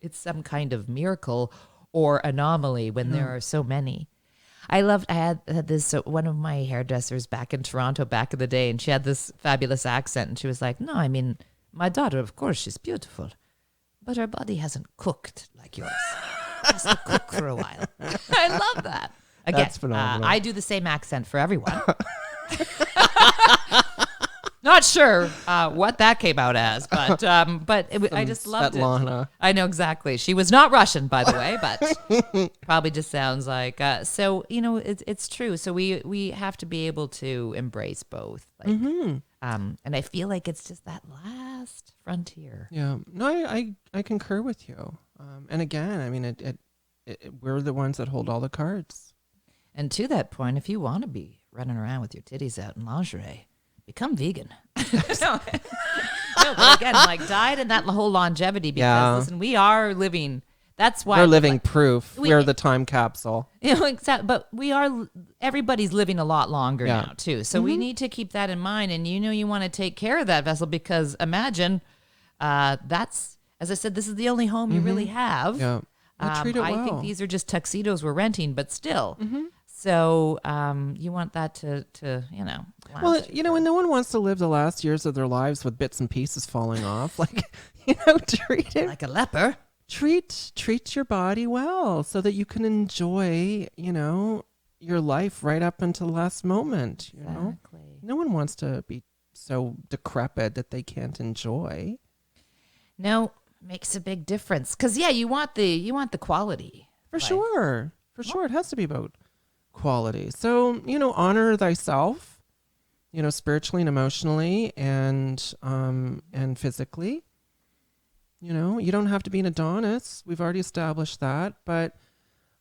it's some kind of miracle or anomaly when there are so many. I had this, one of my hairdressers back in Toronto back in the day, and she had this fabulous accent, and she was like, no, I mean, my daughter, of course, she's beautiful, but her body hasn't cooked like yours. It has to cook for a while. I love that. Again, that's phenomenal. I do the same accent for everyone. Not sure what that came out as, but I just loved Svetlana. it. I know exactly. She was not Russian, by the way, but probably just sounds like. So it's true. So we have to be able to embrace both. And I feel like it's just that last frontier. Yeah. No, I concur with you. And again, I mean, we're the ones that hold all the cards. And to that point, if you want to be running around with your titties out in lingerie, become vegan. No, but again, diet and that whole longevity, because listen, we are living. That's why we're living proof. We're the time capsule. Exactly. But everybody's living a lot longer now too. So we need to keep that in mind. And you want to take care of that vessel, because imagine that's, as I said, this is the only home you really have. Yeah. Treat it well. I think these are just tuxedos we're renting, but still. So you want that to last. Well, when no one wants to live the last years of their lives with bits and pieces falling off, treat it like a leper. treat your body well so that you can enjoy, your life right up until the last moment. Exactly. No one wants to be so decrepit that they can't enjoy. No, makes a big difference. Because you want the quality. For sure. It has to be about quality. So, honor thyself, spiritually and emotionally and physically. You don't have to be an Adonis. We've already established that. But,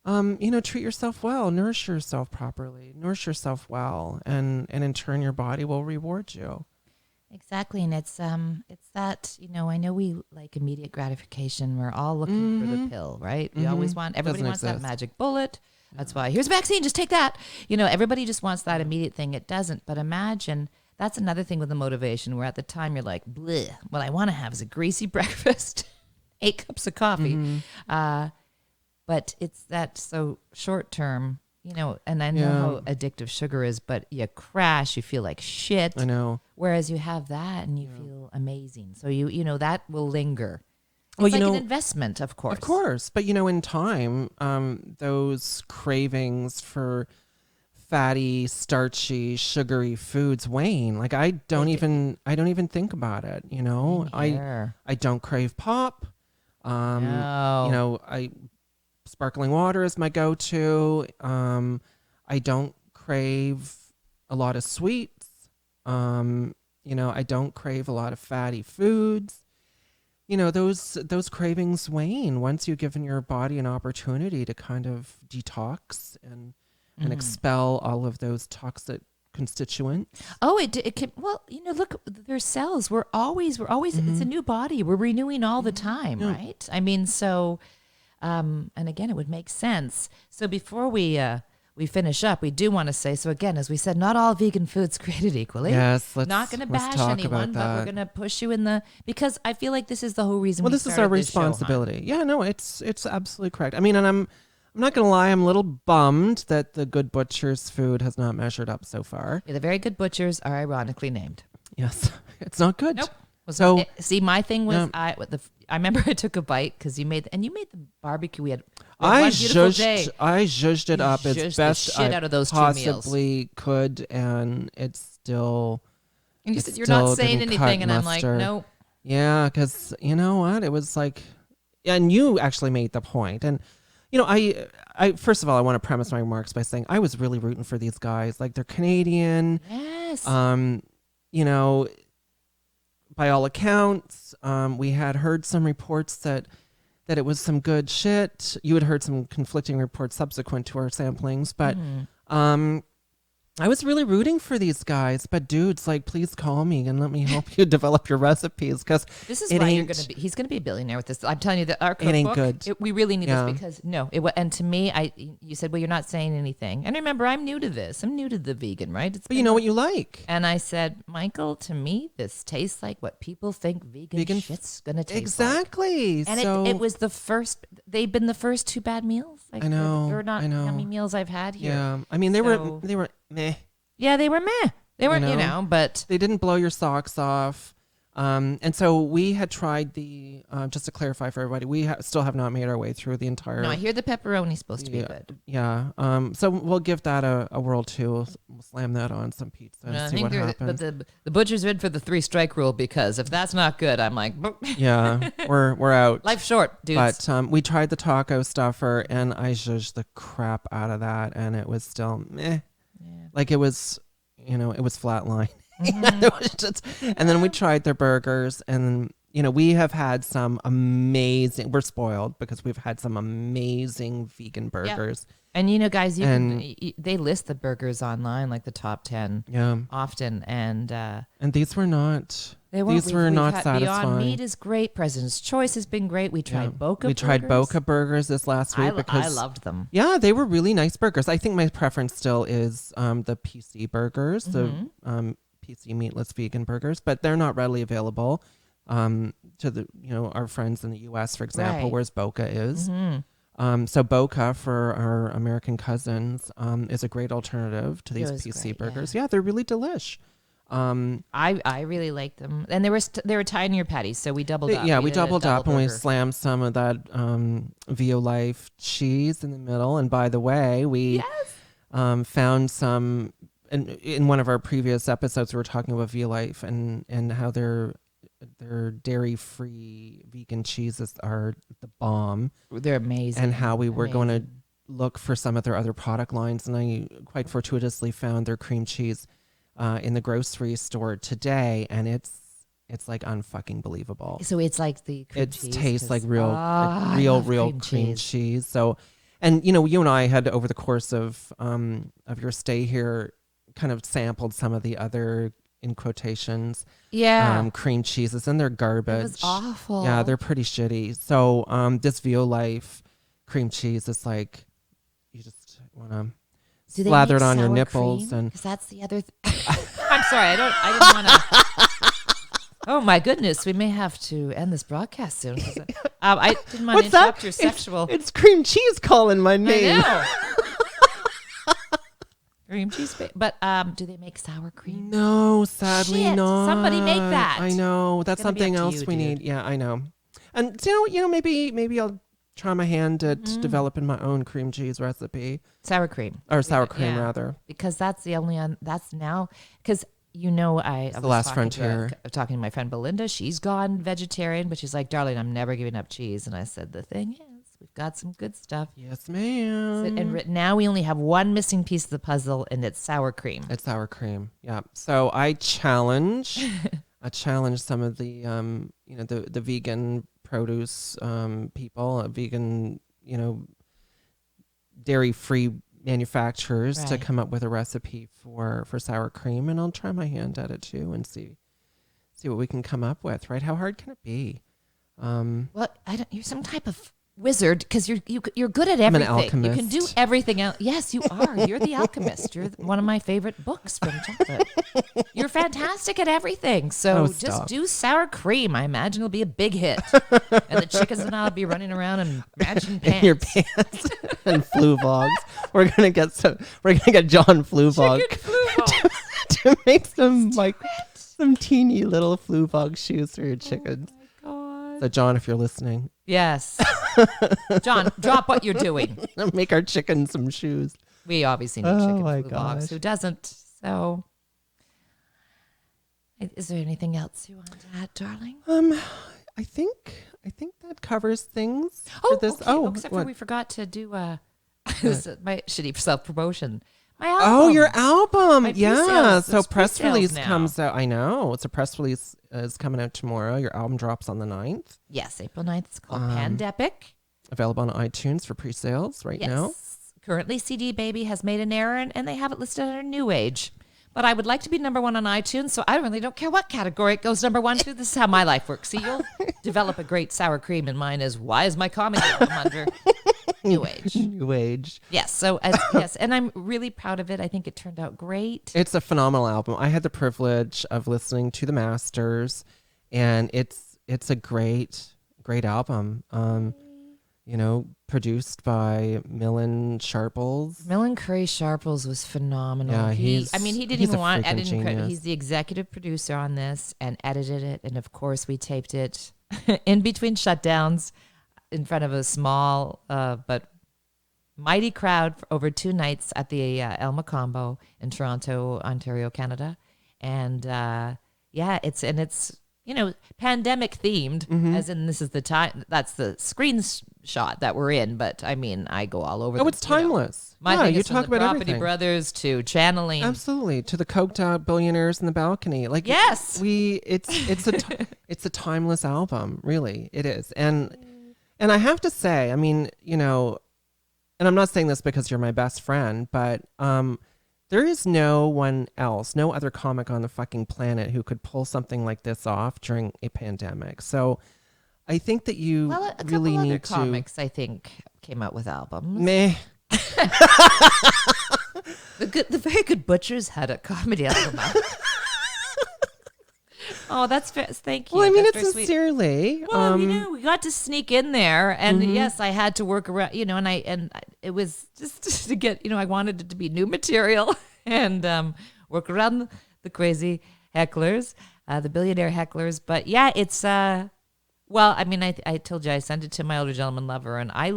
treat yourself well. Nourish yourself properly. Nourish yourself well. And in turn, your body will reward you. Exactly. And it's that, I know we like immediate gratification. We're all looking for the pill, right? We always everybody wants that magic bullet. That's why here's a vaccine, just take that. Everybody just wants that immediate thing. It doesn't. But imagine, that's another thing with the motivation where at the time you're like, bleh, what I want to have is a greasy breakfast, 8 cups of coffee. But it's that so short term, and I know how addictive sugar is, but you crash, you feel like shit. I know. Whereas you have that and you feel amazing. So that will linger. It's like an investment, of course. Of course. But, in time, those cravings for fatty, starchy, sugary foods wane. Like I don't even think about it, I don't crave pop. No. Sparkling water is my go-to. I don't crave a lot of sweets. I don't crave a lot of fatty foods. Those cravings wane once you've given your body an opportunity to kind of detox and expel all of those toxic constituents. Oh, it can. Well, look, there's cells. We're always. It's a new body. We're renewing all the time, right? I mean, so, and again, it would make sense. So before we finish up, we do want to say, so again, as we said, not all vegan foods created equally. Yes, not going to bash anyone, but we're going to push you because I feel like this is the whole reason. Well, this is our responsibility. Yeah, no, it's absolutely correct. I mean, and I'm not going to lie, I'm a little bummed that the Good Butcher's food has not measured up so far. Yeah, the Very Good Butchers are ironically named. Yes, it's not good. Nope. So see, my thing was I remember I took a bite because you made the barbecue. We had I zhuzhed it up as best shit I out of those 2 possibly meals. could, and it's still. And you said you're not saying anything, and I'm like, nope. Yeah, because you know what? It was like, and you actually made the point, and I first of all, I want to premise my remarks by saying I was really rooting for these guys. Like they're Canadian. Yes. By all accounts, we had heard some reports that it was some good shit. You had heard some conflicting reports subsequent to our samplings, but I was really rooting for these guys. But dudes, like, please call me and let me help you develop your recipes, because this is why he's gonna be a billionaire with this. I'm telling you that our cookbook, it ain't good. We really need this because and to me, you said, well, you're not saying anything. And remember, I'm new to this. I'm new to the vegan, right? But you know what you like. And I said, Michael, to me, this tastes like what people think vegan shit's gonna taste exactly. Like. And it was the first. They've been the first 2 bad meals. Like, I know. They're not yummy meals I've had here. Yeah, I mean they were meh. Yeah, they were meh. They were, but they didn't blow your socks off. And so we had tried just to clarify for everybody, we still have not made our way through the entire. No, I hear the pepperoni's supposed to be good. Yeah. So we'll give that a whirl too. We'll slam that on some pizza and see what happens. But the butcher's bid for the 3 strike rule, because if that's not good, I'm like, yeah, we're out. Life short, dudes. But we tried the taco stuffer and I zhuzhed the crap out of that, and it was still meh. Yeah. Like it was, it was flatline. It was just, and then we tried their burgers, and we have had some amazing. We're spoiled because we've had some amazing vegan burgers. Yep. And guys, they list the burgers online, like the top 10, often, and these were not. These were not satisfying. Beyond Meat is great. President's Choice has been great. We tried Boca. We tried Boca burgers this last week because I loved them. Yeah, they were really nice burgers. I think my preference still is the PC burgers, the PC meatless vegan burgers, but they're not readily available to the our friends in the U.S., for example, whereas Boca is. So Boca for our American cousins is a great alternative to these PC burgers. Yeah, they're really delish. I really like them, and they were tinier patties, so we doubled up. Yeah, we did a doubled up double and we burger. slammed some of that Vio Life cheese in the middle. And by the way, we found some in one of our previous episodes. We were talking about Vio Life and how their dairy-free vegan cheeses are the bomb, They're amazing, and how we were going to look for some of their other product lines, and I quite fortuitously found their cream cheese in the grocery store today, and it's like unfucking believable. So it's like the cream It cheese. tastes like I real love cream cheese. So, and you and I had over the course of your stay here, kind of sampled some of the other, in quotations, cream cheeses, and they're garbage. It was awful. Yeah, they're pretty shitty. So this Vio Life cream cheese is like, you just want to slather it on your nipples, and because that's the other. I'm sorry, I didn't want to. Oh my goodness, we may have to end this broadcast soon. I didn't want to interrupt your sexual. It's cream cheese calling my name. I know. Cream cheese, but do they make sour cream? No, sadly Shit, not. somebody make that. I know, that's It's gonna be something up to else you, we dude. need. Yeah, I know. And maybe I'll try my hand at developing my own cream cheese recipe, Sour cream. or sour cream Yeah. rather. Because that's the only that's now because I was the last talking frontier. talking to my friend Belinda. She's gone vegetarian, but she's like, darling, I'm never giving up cheese. And I said, the thing is, we've got some good stuff. Yes, ma'am. And now we only have one missing piece of the puzzle, and it's sour cream. It's sour cream. Yeah. So I challenge some of the the vegan produce people, vegan, dairy-free manufacturers to Right. come up with a recipe for sour cream, and I'll try my hand at it too and see what we can come up with. Right? How hard can it be? Well, you're some type of wizard because you're good at I'm an everything. You can do alchemist. everything else. Yes, you are. You're the alchemist. You're one of my favorite books from childhood. You're fantastic at everything. So Oh, just stop. do sour cream. I imagine it'll be a big hit, and the chickens and I'll be running around in matching pants. In your pants and flu vogs. We're gonna get John flu vog Chicken flu ball. to make some teeny little flu vog shoes for your chickens. God. So John, if you're listening, Yes, John, drop what you're doing. make our chickens some shoes. We obviously need Oh chicken my flu box. gosh. Who doesn't? So, is there anything else you want to add, darling? I think that covers things Oh, for this. okay. Except for what? we forgot to do this is my shitty self promotion. My album. Oh, your album. My Yeah. pre-sales. So There's press pre-sales release now. comes out. I know. It's a press release is coming out tomorrow. Your album drops on the 9th. Yes, April 9th. It's called Pandepic. Available on iTunes for pre-sales right now. Yes. Currently, CD Baby has made an error and they have it listed under New Age. But I would like to be number one on iTunes, so I really don't care what category it goes number one to. This is how my life works. See, you'll develop a great sour cream, and mine is, why is my comedy album under New Age? New Age. Yes, so yes, and I'm really proud of it. I think it turned out great. It's a phenomenal album. I had the privilege of listening to the masters, and it's a great album. Produced by Millen Sharples. Millen Curry Sharples was phenomenal. Yeah, he didn't he's even a want freaking editing credit. genius. He's the executive producer on this and edited it. And of course, we taped it in between shutdowns in front of a small but mighty crowd for over 2 nights at the El Macombo in Toronto, Ontario, Canada. And it's pandemic themed, as in this is the time. That's the screenshot that we're in. But I mean, I go all over. It's timeless. My yeah, thing you is from talk the about Property everything. Brothers to channeling. Absolutely, to the coked out billionaires in the balcony. Like Yes. it's a timeless album. Really, it is. And I have to say, I mean, and I'm not saying this because you're my best friend, but there is no one else, no other comic on the fucking planet who could pull something like this off during a pandemic. So I think that you Well, a really couple need other to. comics, I think, came out with albums. Meh. The very good Butchers had a comedy album out. Oh, that's fair. Thank you. Well, I mean, That's it's very sweet. sincerely. Well, we got to sneak in there, and yes, I had to work around, and it was just to get, I wanted it to be new material and work around the crazy hecklers, the billionaire hecklers. But yeah, it's well, I mean, I told you I sent it to my older gentleman lover, and I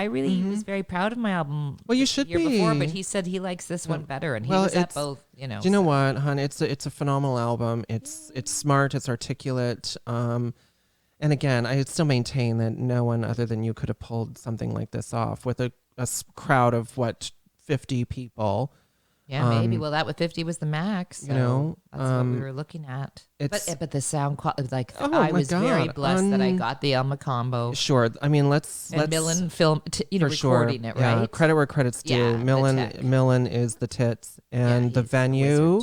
really was very proud of my album. Well, you should the year be. before, but he said he likes this one better, and he was at both. You know, Do you know what, hon? It's a phenomenal album. It's smart. It's articulate. And again, I still maintain that no one other than you could have pulled something like this off with a crowd of 50 people. Yeah, maybe. Well, that with 50 was the max. So you know, that's what we were looking at. But the sound quality, I was God. very blessed that I got the Alma combo. Sure. I mean, let's Millen film, recording it, right? Yeah, credit where credit's due. Yeah, Millen is the tits, and the venue.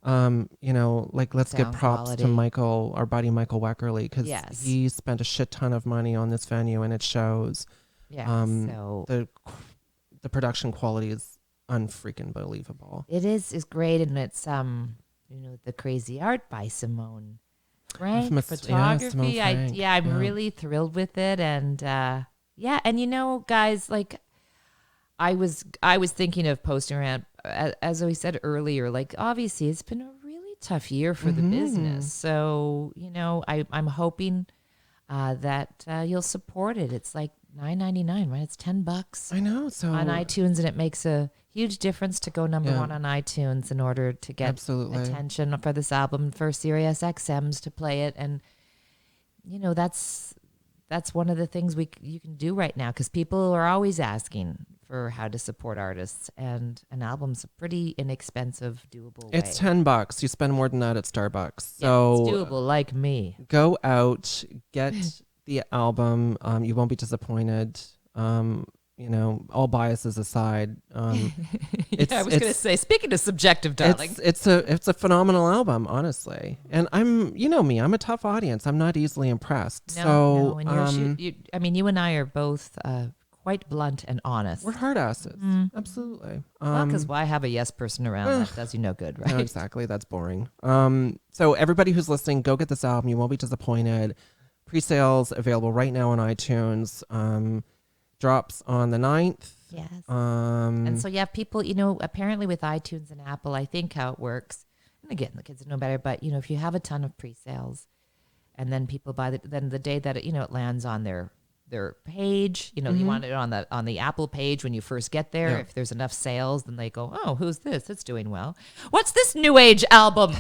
Let's give props quality to Michael, our buddy Michael Weckerly, because he spent a shit ton of money on this venue, and it shows. Yeah. So the production quality is unfreaking believable. It is great, and it's the crazy art by Simone Frank photography. I'm really thrilled with it, and and guys, like I was thinking of posting around, as we said earlier, like obviously it's been a really tough year for the business, so I'm hoping that you'll support it. It's like $9.99, right? It's $10. I know. So on iTunes, and it makes a huge difference to go number one on iTunes in order to get attention for this album, for Sirius XMs to play it, and that's one of the things you can do right now, because people are always asking for how to support artists, and an album's a pretty inexpensive, doable way. It's $10. You spend more than that at Starbucks, so it's doable. Like me, go out, get the album. You won't be disappointed. All biases aside. I was going to say, speaking of subjective, darling, it's a phenomenal album, honestly. And I'm a tough audience. I'm not easily impressed. No, and you and I are both quite blunt and honest. We're hard asses. Absolutely. Because why have a yes person around? That does you no good, right? No, exactly. That's boring. So everybody who's listening, go get this album. You won't be disappointed. Pre-sales available right now on iTunes. Drops on the 9th. Yes. And so people, apparently with iTunes and Apple, I think how it works, and again, the kids know better, but if you have a ton of pre-sales and then people buy then the day that it lands on their page, you want it on the Apple page when you first get there. Yeah. If there's enough sales, then they go, oh, who's this? It's doing well. What's this new age album?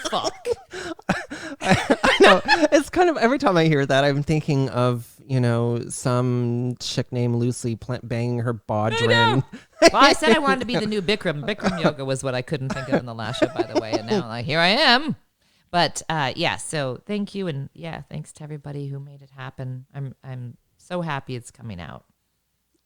Fuck. I know. It's kind of, every time I hear that, I'm thinking of, some chick named Lucy banging her bodrin. Well, I said I wanted to be the new Bikram. Bikram yoga was what I couldn't think of in the last show, by the way. And now here I am. But so thank you. And thanks to everybody who made it happen. I'm so happy it's coming out.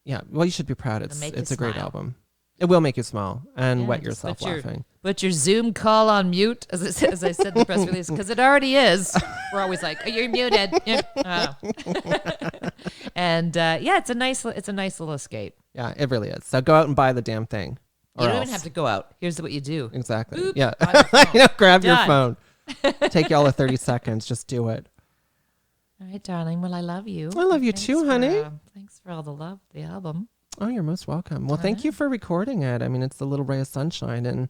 Yeah. Well, you should be proud. It's a great album. It will make you smile and wet yourself laughing. Put your Zoom call on mute, as I said in the press release, because it already is. We're always like, oh, you're muted. And it's a nice little escape. Yeah, it really is. So go out and buy the damn thing. You don't even have to go out. Here's what you do. Exactly. Boop, yeah. Grab your Done. phone. Take y'all 30 seconds. Just do it. All right, darling. Well, I love you. I love you too, honey. Thanks for all the love, the album. Oh, you're most welcome. Well, thank you for recording it. I mean, it's a little ray of sunshine in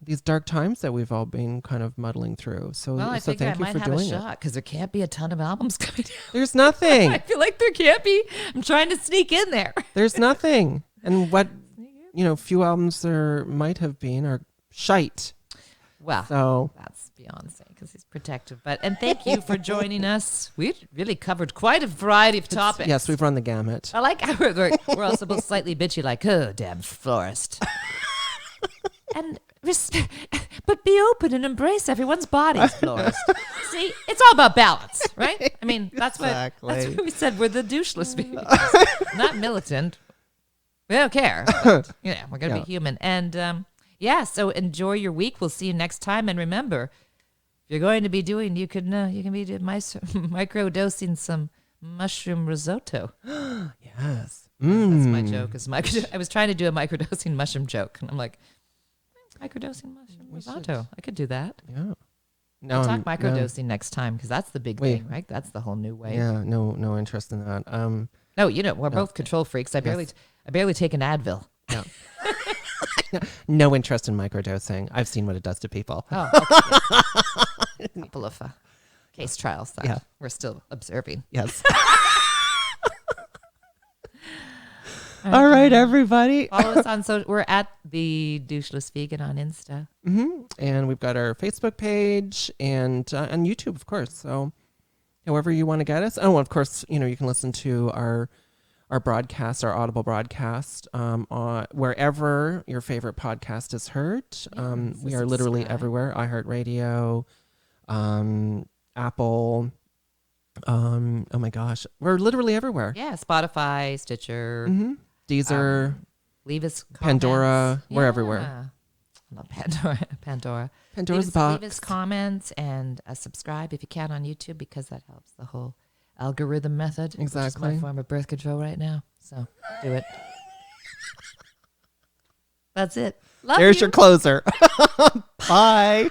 these dark times that we've all been kind of muddling through. So, I thank you for doing it. I might have a shot because there can't be a ton of albums coming out. There's nothing. I feel like there can't be. I'm trying to sneak in there. There's nothing. And what few albums there might have been are shite. Well, so that's Beyonce because he's protective. And thank you for joining us. We really covered quite a variety of topics. Yes, we've run the gamut. I like how we're also both slightly bitchy, like, oh, damn florist. But be open and embrace everyone's bodies, florist. See, it's all about balance, right? I mean, that's what we said. We're the doucheless beings, not militant. We don't care. But, we're gonna be human. And so enjoy your week. We'll see you next time. And remember, if you're going to be doing, you can be microdosing some mushroom risotto. Yes, that's my joke. I was trying to do a microdosing mushroom joke, and I'm like, microdosing mushroom risotto. I could do that. Yeah. No, we'll talk microdosing next time because that's the big thing, right? That's the whole new way. Yeah. No interest in that. No, we're both control freaks. I barely take an Advil. Yeah. No interest in microdosing. I've seen what it does to people. Oh, okay. A couple of case trials that we're still observing. Yes. All right, everybody. Follow us on we're at the Doucheless Vegan on Insta. And we've got our Facebook page and on YouTube, of course. So however you want to get us. Oh, of course, you can listen to our broadcast, our Audible broadcast, wherever your favorite podcast is heard. We are literally everywhere. iHeartRadio, Apple. Oh my gosh, we're literally everywhere. Yeah, Spotify, Stitcher, Deezer, leave us comments. Pandora. We're everywhere. I love Pandora. Pandora's box. Leave us comments and subscribe if you can on YouTube, because that helps the whole algorithm method. Exactly. Which is my form of birth control right now. So do it. That's it. Love There's you. your closer. Bye.